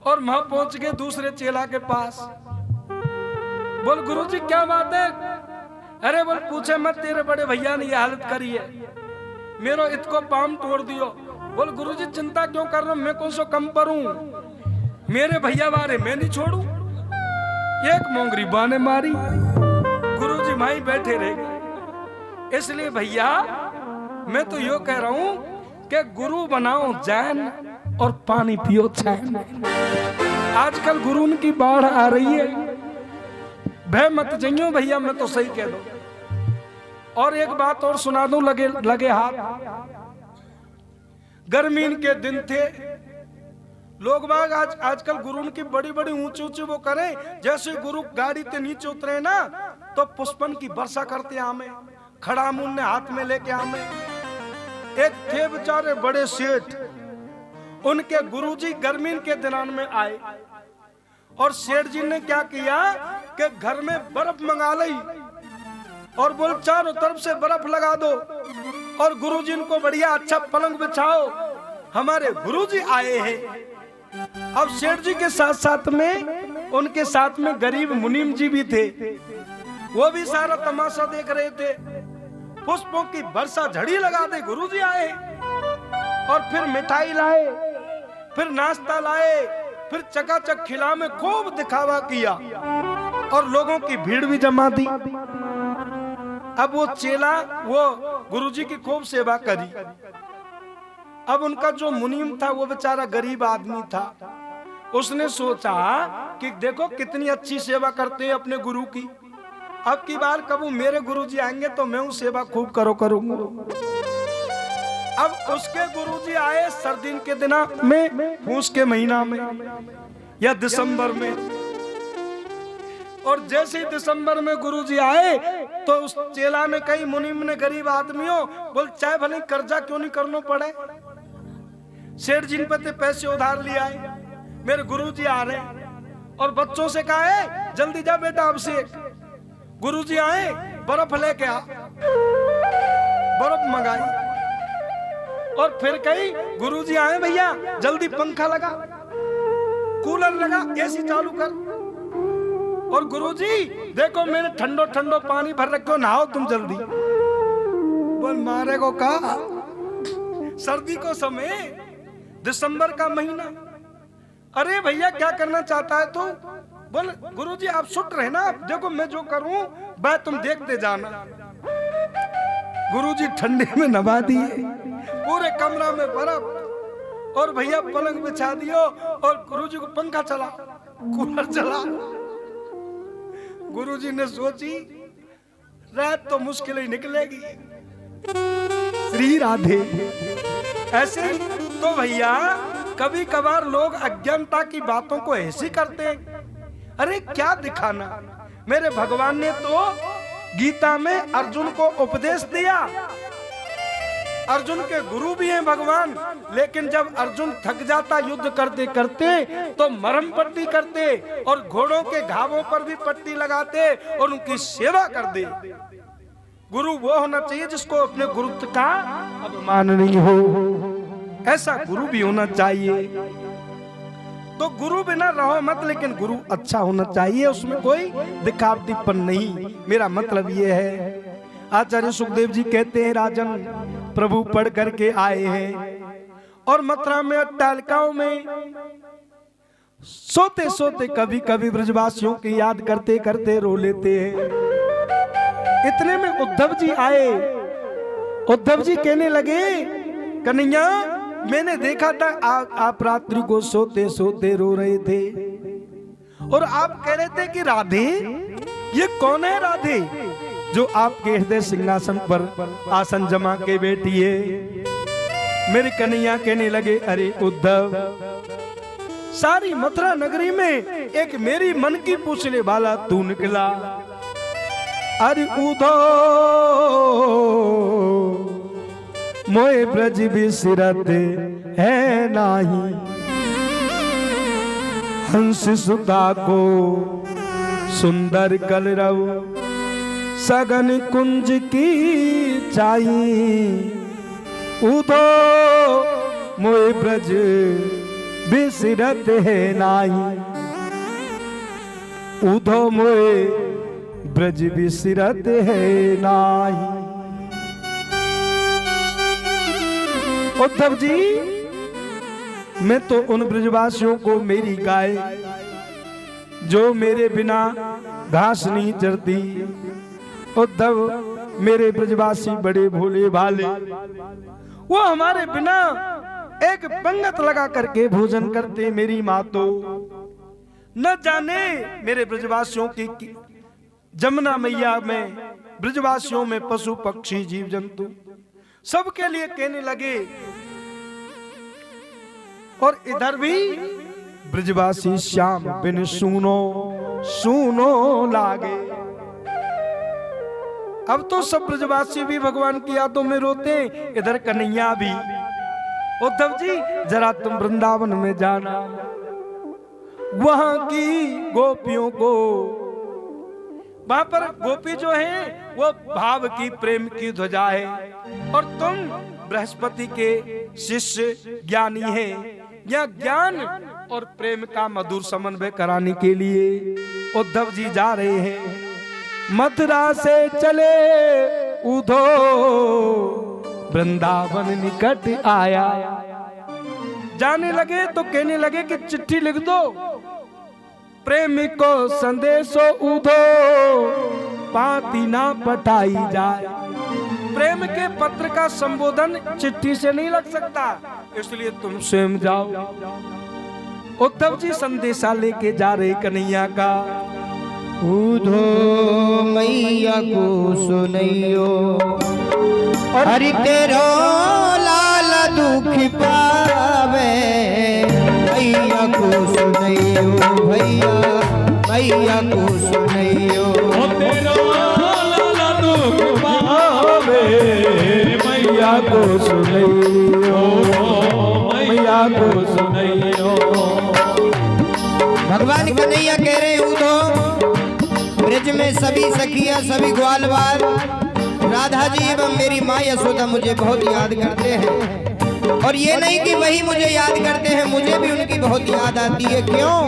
और वहां पहुंच गए दूसरे चेला के पास। बोल गुरुजी क्या बात है? अरे बोल पूछे मत, तेरे बड़े भैया ने ये हालत करी है, मेरो इतको पाम तोड़ दियो। बोल गुरुजी चिंता क्यों कर रहा हूं, मैं कौन सो कम पर हूं, मेरे भैया बारे मैं नहीं छोड़ू। एक मोंगरी बाने मारी, गुरुजी भाई बैठे रह गए। इसलिए भैया मैं तो यो कह रहा हूं कि गुरु बनाओ जैन और पानी पियो चैन। आजकल गुरु की बाढ़ आ रही है, भय मत जाइयो भैया, मैं तो सही कह दूं। और एक बात और सुना दूं, लगे हाथ। गर्मी के दिन थे, लोग बाग आजकल गुरु की बड़ी बड़ी ऊंची ऊंची वो करें, जैसे गुरु गाड़ी ते नीचे उतरे ना तो पुष्पन की वर्षा करते आमे, खड़ा मुन ने हाथ में लेके आमे। एक थे बेचारे बड़े सेठ, उनके गुरुजी गर्मी के दिनान में आए और सेठ जी ने क्या किया कि घर में बर्फ मंगा ली और बोल चारों तरफ से बर्फ लगा दो और गुरुजी को बढ़िया अच्छा पलंग बिछाओ, हमारे गुरुजी आए हैं। अब सेठ जी के साथ साथ में उनके साथ में गरीब मुनीम जी भी थे, वो भी सारा तमाशा देख रहे थे। पुष्पों की वर्षा झड़ी लगा दे, गुरुजी आए और फिर मिठाई लाए, फिर नाश्ता लाए, फिर चकाचक खिला में खूब दिखावा किया और लोगों की भीड़ भी जमा दी। अब वो चेला वो गुरुजी की खूब सेवा करी। अब उनका जो मुनीम था वो बेचारा गरीब आदमी था, उसने सोचा कि देखो कितनी अच्छी सेवा करते हैं अपने गुरु की, अब की बार कब मेरे गुरुजी आएंगे तो मैं उस सेवा खूब करूंगा। अब उसके गुरुजी आए सर्दी के दिन में, पूस के महीना में या दिसंबर में, और जैसे ही दिसंबर में गुरुजी आए तो उस चेला ने कही मुनीम ने गरीब आदमियों बोल चाहे भले कर्जा क्यों नहीं करना पड़े, सेठ जिन पे पैसे उधार लिया है, मेरे गुरुजी आ रहे हैं। और बच्चों से कहा है जल्दी जा बेटा, अब से गुरुजी आए, बर्फ लेके आ, बर्फ मंगाई और फिर कही गुरुजी आए भैया जल्दी पंखा लगा, कूलर लगा, एसी चालू कर। और गुरुजी देखो मैंने ठंडो ठंडो पानी भर रखो, नहाओ तुम जल्दी। बोल मारे को कहा, सर्दी को समय, दिसंबर का महीना, अरे भैया क्या करना चाहता है तू? बोल गुरुजी आप सुट रहे ना, देखो मैं जो करूं वह तुम देखते जाना। गुरुजी ठंडे में नवा दिए, पूरे कमरा में बर्फ, और भैया पलंग बिछा दियो, और गुरुजी को पंखा चला, कूलर चला। गुरुजी ने सोची रात तो मुश्किल ही निकलेगी। श्री राधे। ऐसे तो भैया कभी कभार लोग अज्ञानता की बातों को ऐसी करते हैं। अरे क्या दिखाना, मेरे भगवान ने तो गीता में अर्जुन को उपदेश दिया। अर्जुन के गुरु भी हैं भगवान, लेकिन जब अर्जुन थक जाता युद्ध करते करते तो मरहम पट्टी करते और घोड़ों के घावों पर भी पट्टी लगाते और उनकी सेवा कर दे। गुरु वो होना चाहिए जिसको अपने गुरुत्व का अभिमान नहीं हो, ऐसा गुरु भी होना चाहिए। तो गुरु बिना रहो मत, लेकिन गुरु अच्छा होना चाहिए, उसमें कोई दिखावटीपन नहीं। मेरा मतलब ये है, आचार्य सुखदेव जी कहते हैं, राजन प्रभु पढ़ करके आए हैं और मथुरा में अट्टालिकाओं में सोते सोते कभी कभी ब्रजवासियों की याद करते करते रो लेते हैं। इतने में उद्धव जी आए। उद्धव जी कहने लगे, कन्हैया मैंने देखा था आप रात्रि को सोते सोते रो रहे थे और आप कह रहे थे कि राधे, ये कौन है राधे जो आपके हृदय सिंहासन पर आसन जमा के बैठी है? मेरे कन्हैया कहने लगे, अरे उद्धव, सारी मथुरा नगरी में एक मेरी मन की पूछने वाला तू निकला। अरे उद्धव मोए ब्रज बिसरत है नाही, हंस सुता को सुंदर कलरव सगन कुंज की चाई। उदो मोए ब्रज बिसरत है नाही, उदो मोए ब्रज बिसरत है नाही। उद्धव जी, मैं तो उन ब्रजवासियों को मेरी गाय जो मेरे बिना घास नहीं चरती। उद्धव, मेरे ब्रजवासी बड़े भोले भाले, वो हमारे बिना एक पंगत लगा करके भोजन करते। मेरी माँ तो न जाने मेरे ब्रजवासियों की जमुना मैया में, ब्रजवासियों में पशु पक्षी जीव जंतु सबके लिए कहने लगे। और इधर भी ब्रजवासी श्याम बिन सूनो सूनो लागे। अब तो सब ब्रजवासी भी भगवान की यादों में रोते, इधर कन्हैया भी। उद्धव जी, जरा तुम वृंदावन में जाना, वहां की गोपियों को, वहां पर गोपी जो है वो भाव की प्रेम की ध्वजा है, और तुम बृहस्पति के शिष्य ज्ञानी है। यह ज्ञान और प्रेम का मधुर समन्वय कराने के लिए उद्धव जी जा रहे हैं। मथुरा से चले उधो वृंदावन निकट आया। जाने लगे तो कहने लगे कि चिट्ठी लिख दो, प्रेमी को संदेशो उधो पाती ना पठाई जाए। प्रेम के पत्र का संबोधन चिट्ठी से नहीं लग सकता, इसलिए तुम स्वयं जाओ। उद्धव जी संदेशा लेके जा रहे कन्हैया का।
उधो मैया को सुनैयो, हरि तेरो लाल दुख पावे। मैया को सुनैयो भैया, मैया को सुनैयो,
तेरा लाला दुख पावे।
मैया को सुनैयो, मैया को सुनैयो।
भगवान कन्हैया कह रहे हूँ तो ब्रज में सभी सखियां, सभी ग्वालवाल, राधा जी एवं मेरी माँ यशोदा मुझे बहुत याद करते हैं। और ये नहीं कि वही मुझे याद करते हैं, मुझे भी उनकी बहुत याद आती है। क्यों?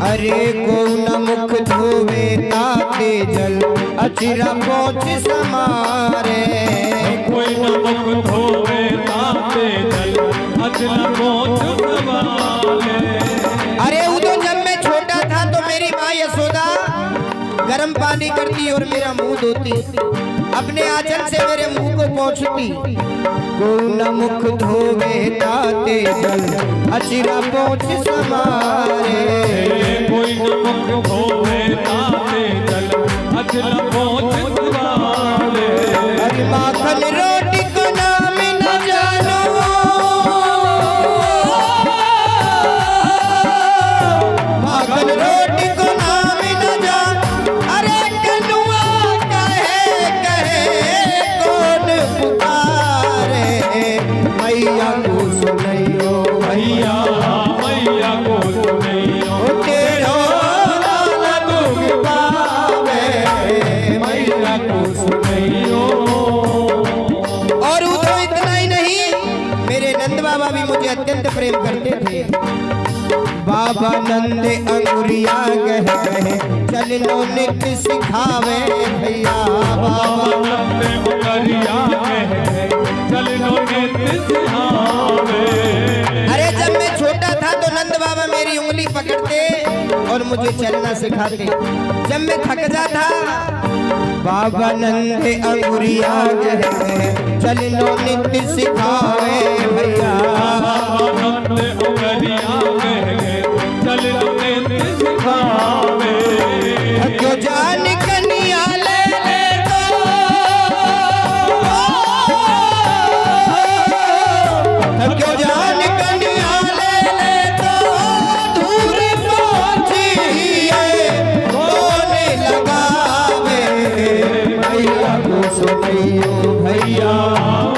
अरे को न मुख धोवे ताते जल, अचिरा पोछ समारे।
कोई न मुख धोवे ताते जल, अचिरा पोछ समारे।
अरे वो तो जब मैं छोटा था तो मेरी माँ यशोदा गर्भ गर्म पानी करती और मेरा मुंह धोती, अपने आंचल से मेरे मुंह को पोंछती। कोई न मुख धोवे ताते जल अचिरा पोंछ समारे,
कोई न मुख धोवे ताते जल अचिरा पोंछ समारे।
अरे माखन रोटी को नाम न जानो, माखन रोटी को नाम न जानो। अरे कनुआ कहे कहे कौन पुकारे, मैया को सुनैयो
मैया मैया को सुनैयो,
तेरो लाल दुख पावे,
मैया को सुनैयो।
और उधर इतना ही नहीं, मेरे नंद बाबा भी मुझे अत्यंत प्रेम करते थे। बाबा नंद अंगुरिया कह कहे चलनो नित्य सिखावे भैया, बाबा
नंद अंगुरिया कहे चलनो नित्य सिखावे।
अरे जब मैं छोटा था तो नंद बाबा मेरी उंगली पकड़ते और मुझे चलना सिखाते। जब मैं थक जाता बाबा नंद अंगुरिया कह कहे चलनो नित्य सिखावे भैया,
बाबा नंद अंगुरिया कहे चलनो नित्य सिखावे।
क्यों जान कन्या ले ले तो, क्यों जान कन्या ले ले तो दूर पहुंचिए रोने लगावे, मैया को सुनैयो भैया,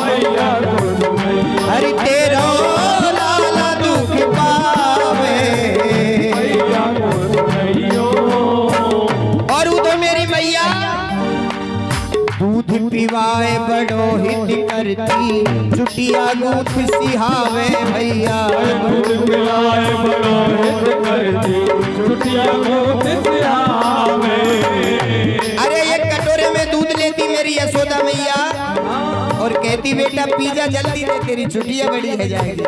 मैया को सुनैयो,
हरि तेरो लाला दुख पावे,
मैया को सुनैयो।
और उधर मेरी मैया दूध पिवाए बड़ो हित करती, चुटिया गूंथ सिहावे भैया,
दूध पिलाए बड़ो हित करती, चुटिया गूंथ सिहावे।
अरे एक कटोरे में दूध लेती मेरी यशोदा मैया और कहती बेटा पी जा जल्दी से तेरी छुट्टियां बड़ी है जाएगी।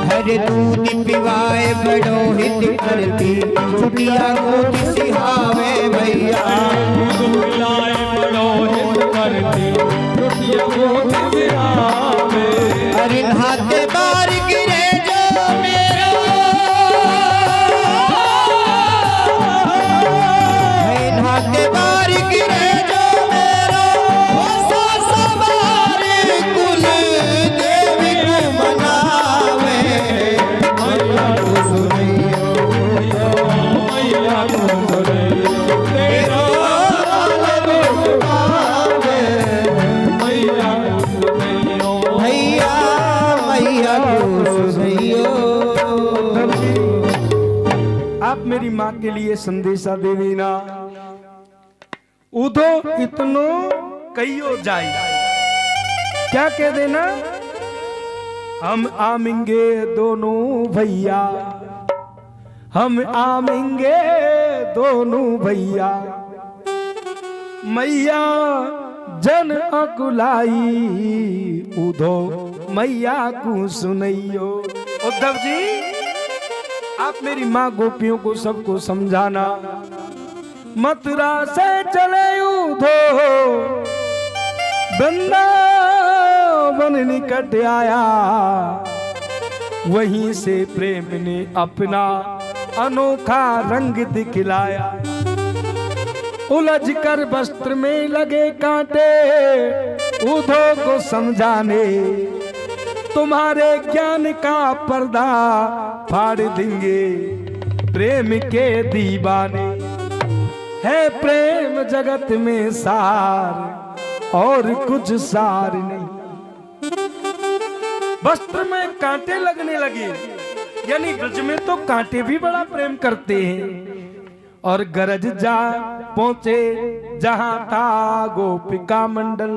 हरे दूध पिवाए बड़ो हित करती, चुटिया गूंथ सिहावे भैया,
दूध पिलाए बड़ो हित करती, चुटिया गूंथ सिहावे।
अरे नहाते बार गिरे जो मेरा, नहाते बार गिरे जो मेरा, हो सवार कुल देवी को मनावे, मैया को सुनैयो,
मैया को सुनैयो, तेरो लाल दुख पावे, मैया को सुनैयो।
भैया मैया को सुनैयो।
आप मेरी माँ के लिए संदेशा देवी ना, उधो इतनो कहियो जाई, क्या कह देना, हम आमेंगे दोनों भैया, हम आमेंगे दोनों भैया, मैया जन अकुलाई, उधो मैया को सुनैयो। उद्धव जी आप मेरी माँ गोपियों को सबको समझाना, मथुरा से चले उधो वृंदावन निकट आया, वहीं से प्रेम ने अपना अनोखा रंग दिखलाया। उलझ कर वस्त्र में लगे कांटे, उधो को समझाने, तुम्हारे ज्ञान का पर्दा फाड़ देंगे प्रेम के दीवाने। है प्रेम जगत में सार और कुछ सार नहीं। वस्त्र में कांटे लगने लगे, यानी ब्रज में तो कांटे भी बड़ा प्रेम करते हैं। और गरज जा पहुंचे जहां था गोपिका मंडल,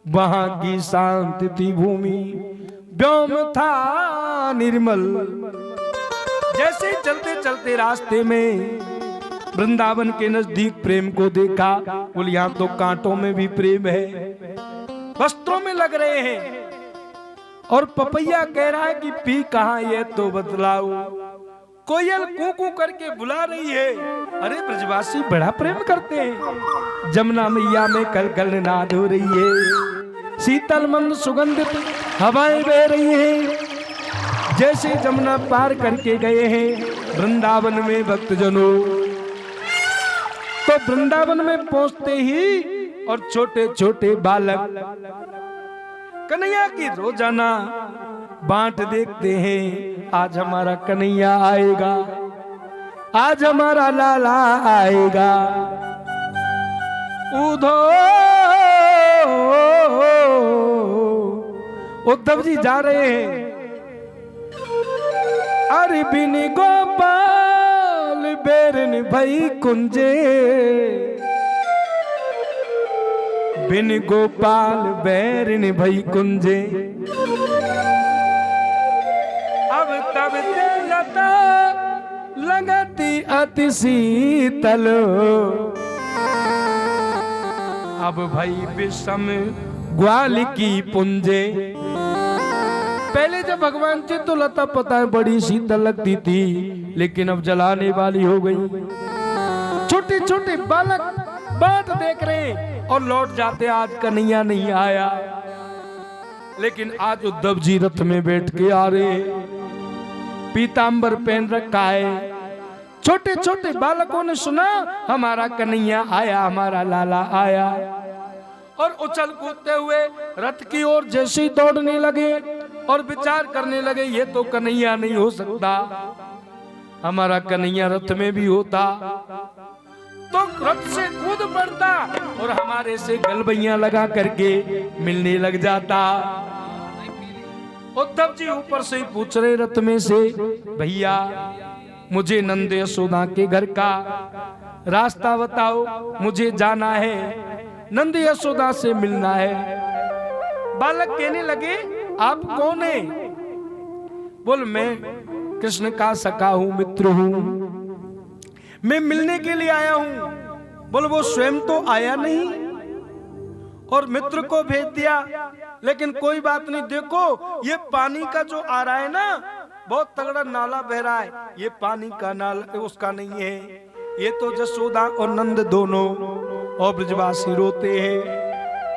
वहां की शांत थी भूमि, व्योम था निर्मल। जैसे चलते चलते रास्ते में वृंदावन के नजदीक प्रेम को देखा, बोल यहाँ तो कांटों में भी प्रेम है, वस्त्रों में लग रहे हैं। और पपैया कह रहा है कि पी कहाँ ये तो बतलाओ। कोयल कू कू करके बुला रही है। अरे ब्रजवासी बड़ा प्रेम करते हैं। जमुना मैया में कल कल नाद हो रही है, शीतल मंद सुगंधित हवाएं बह रही हैं। जैसे जमुना पार करके गए हैं वृंदावन में भक्तजनों, तो वृंदावन में पहुंचते ही और छोटे छोटे बालक कन्हैया की रोजाना बांट देखते हैं। आज हमारा कन्हैया आएगा, आज हमारा लाला आएगा। उधो उद्धव जी जा रहे हैं। अरे बिन गोपाल बेरन भई कुंजे, बिन गोपाल बैरन भई कुंजे। अब तब लता लगती अति शीतल, अब भई विषम ग्वाल की पुंजे। पहले जब भगवान थे तो लता पता है बड़ी शीतल लगती थी, लेकिन अब जलाने वाली हो गई। छोटे छोटे बालक बात देख रहे और लौट जाते, आज कन्हैया नहीं आया। लेकिन आज उद्धव जी रथ में बैठ के आ रहे, पीतांबर पहन रखा है। छोटे छोटे बालकों ने सुना हमारा कन्हैया आया, हमारा लाला आया, और उछल कूदते हुए रथ की ओर जैसे ही दौड़ने लगे और विचार करने लगे, ये तो कन्हैया नहीं हो सकता, हमारा कन्हैया रथ में भी होता तो रथ से कूद पड़ता और हमारे से गलबैयां लगा करके मिलने लग जाता। उद्धव जी ऊपर से पूछ रहे रथ में से, भैया मुझे नंद यशोदा के घर का रास्ता बताओ, मुझे जाना है, नंद यशोदा से मिलना है। बालक कहने लगे, आप कौन है? बोल, मैं कृष्ण का सखा हूं, मित्र हूं, मैं मिलने के लिए आया हूं। बोल, वो स्वयं तो आया नहीं और मित्र को भेज दिया, लेकिन कोई बात नहीं, देखो ये पानी का जो आ रहा है ना, बहुत तगड़ा नाला बह रहा है, ये पानी का नाला उसका नहीं है, ये तो जसोदा और नंद दोनों और ब्रजवासी रोते हैं,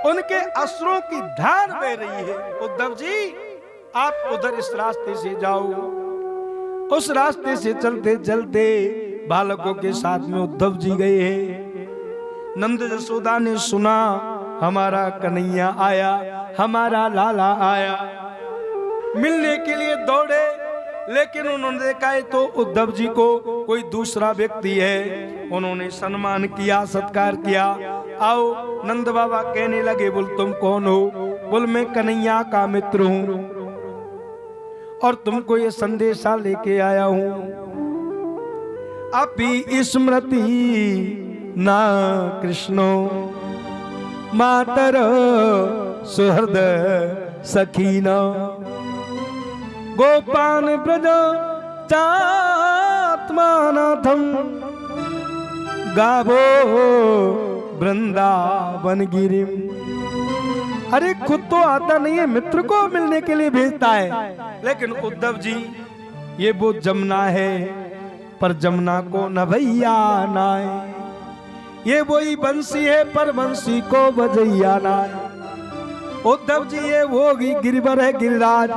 उनके अश्रुओं की धार बह रही है। उद्धव जी आप उधर इस रास्ते से जाओ। उस रास्ते से चलते चलते बालकों के साथ में उद्धव जी गए हैं। नंद यशोदा ने सुना हमारा कन्हैया आया, हमारा लाला आया, मिलने के लिए दौड़े, लेकिन उन्होंने देखा तो उद्धव जी को कोई दूसरा व्यक्ति है। उन्होंने सम्मान किया, सत्कार किया। आओ, नंद बाबा कहने लगे, बोल तुम कौन हो? बोल, मैं कन्हैया का मित्र हूं और तुमको ये संदेशा लेके आया हूं। अपि स्मृति ना कृष्णो मातर सुहृद सखीना, गोपान ब्रज चात्मानाथम गावो वृंदावन गिरिम। अरे खुद तो आता नहीं है, मित्र को मिलने के लिए भेजता है। लेकिन उद्धव जी, ये वो जमुना है, पर जमुना को न भैया नाए, ये वही बंसी है पर बंसी को बजैया नाए। उद्धव जी ये वो गिरिवर है गिरिराज,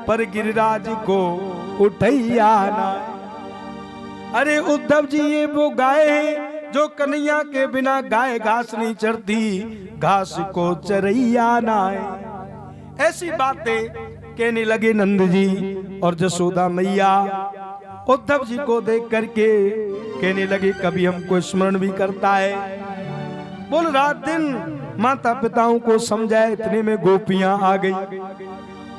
पर गिरिराज को उठैया नाए। अरे उद्धव जी ये वो गाय है जो कन्हैया के बिना गाय घास नहीं चरती, घास को चरैया नाए। ऐसी बातें कहने लगे नंद जी और जसोदा मैया। उद्धव जी को देख करके कहने लगे, कभी हमको स्मरण भी करता है। बोल, रात दिन माता पिताओं को समझाए, इतने में गोपियां आ गई।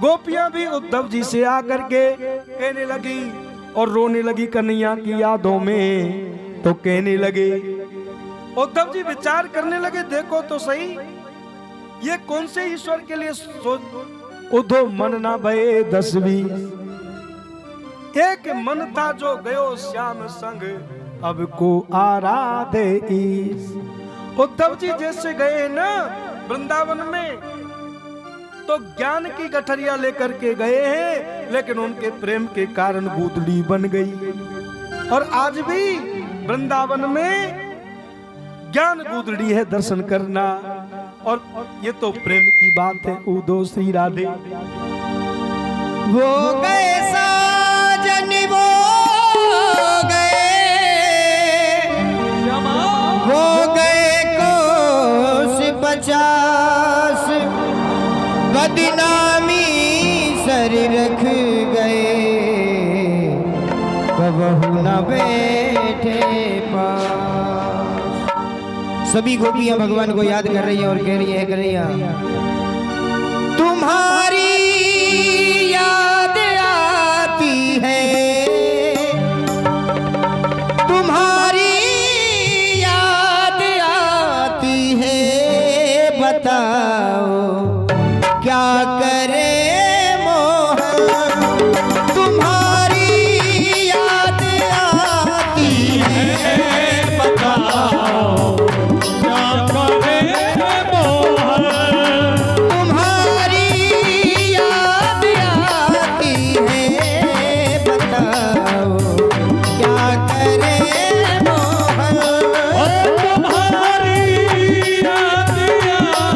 गोपियां भी उद्धव जी से आकर के कहने लगी और रोने लगी कन्हैया की यादों में। तो कहने लगे, उद्धव जी विचार करने लगे, देखो तो सही ये कौन से ईश्वर के लिए सोच। उद्धव मन ना भये 10-20, एक मन था जो गयो श्याम संग, अब को आराधे ईश। उद्धव जी जैसे गए ना वृंदावन में, तो ज्ञान की गठरिया लेकर के गए हैं, लेकिन उनके प्रेम के कारण गूदड़ी बन गई। और आज भी वृंदावन में ज्ञान गूदड़ी है दर्शन करना। और ये तो प्रेम की बात है। उदो श्री राधे
वो गए साजन वो गए कोस 50 बदनामी सर रख गए, कबहू न बैठे पास। सभी गोपियां भगवान को याद कर रही हैं और कह रही है कन्हैया तुम्हारी याद आती है, तुम्हारी याद आती है, बताओ क्या करे मोहन, तुम्हारी याद आती है,
बताओ क्या करे मोहन,
तुम्हारी याद आती है, बताओ क्या करे मोहन।
तुम्हारी याद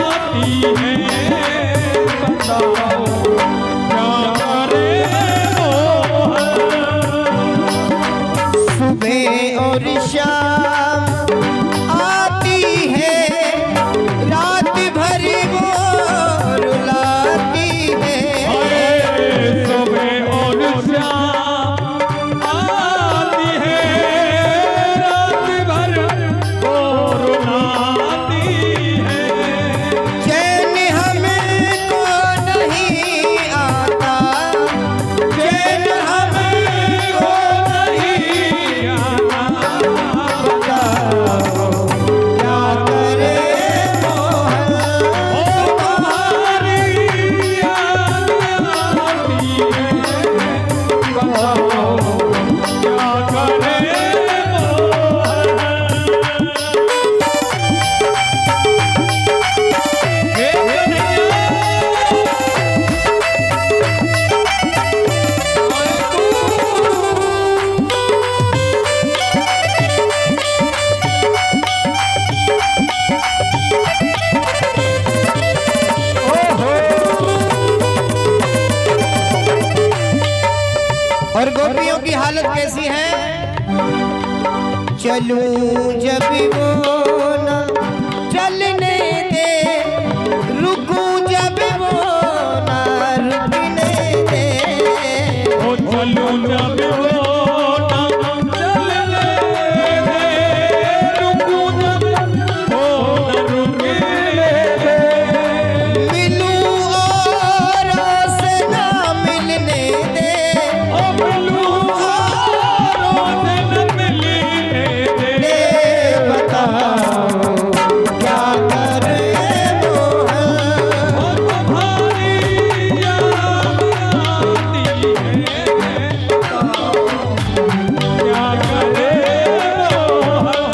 आती है, बताओ क्या करे मोहन।
सुबह और शाम आती है, रात भर वो रुलाती है,
सुबह और शाम आती है, रात भर वो रुलाती है।
चैन हमको नहीं आता, चैन हमको नहीं आता, बताओ क्या करे मोहन,
तुम्हारी याद आती है, बताओ क्या करे
और गोपियों की हालत कैसी है? चलूं जब वो न चलने दे, रुकूं जब वो न रुकने दे,
ओ चलूं जब वो ना चलने दे, रुकूं जब वो ना रुकने दे,
मिलूं और से ना मिलने दे,
ओ मिलूं और न मिलने दे।
बताओ क्या करे मोहन,
ओ तुम्हारी याद आती है, बताओ क्या करे मोहन।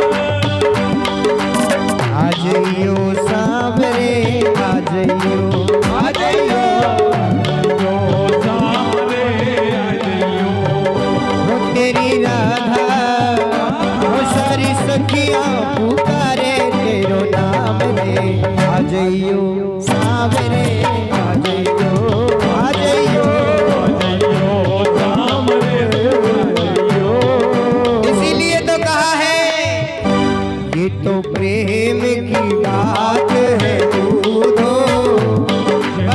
आ जाइयो सावरे, आ जाइयो, आ जाइयो,
जो सामने आइयो,
वो तेरी राधा, वो सारी सखियां पुकारे तेरो नाम रे, आ जाइयो सावरे, आ जाइयो, आ जाइयो।
आइयो सामने आइयो।
इसीलिए तो कहा है ये तो प्रेम की बात है दूधो,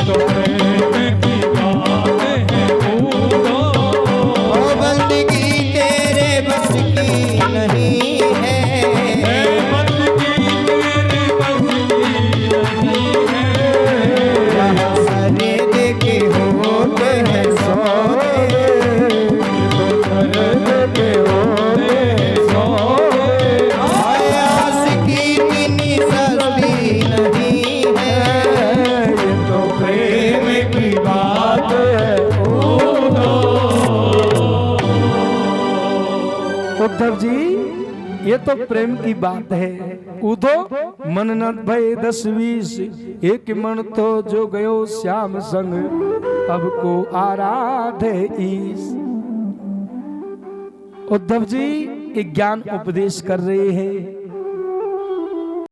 तो प्रेम की बात है कूदो,
ओ बंदगी तेरे बस की नहीं है,
बंदगी तेरे बस की नहीं है।
यहाँ सरे देखे होते हैं सोए,
तो दर्द के होते सोए,
आयास की इतनी सस्ती नहीं है,
ये तो प्रेम की बात है कूदो।
उद्धव जी ये तो प्रेम की बात है। उधो मन न भय 10-20, एक मन तो जो गयो श्याम संग, अब को आराधे ईश। उद्धव जी एक ज्ञान उपदेश कर रहे हैं।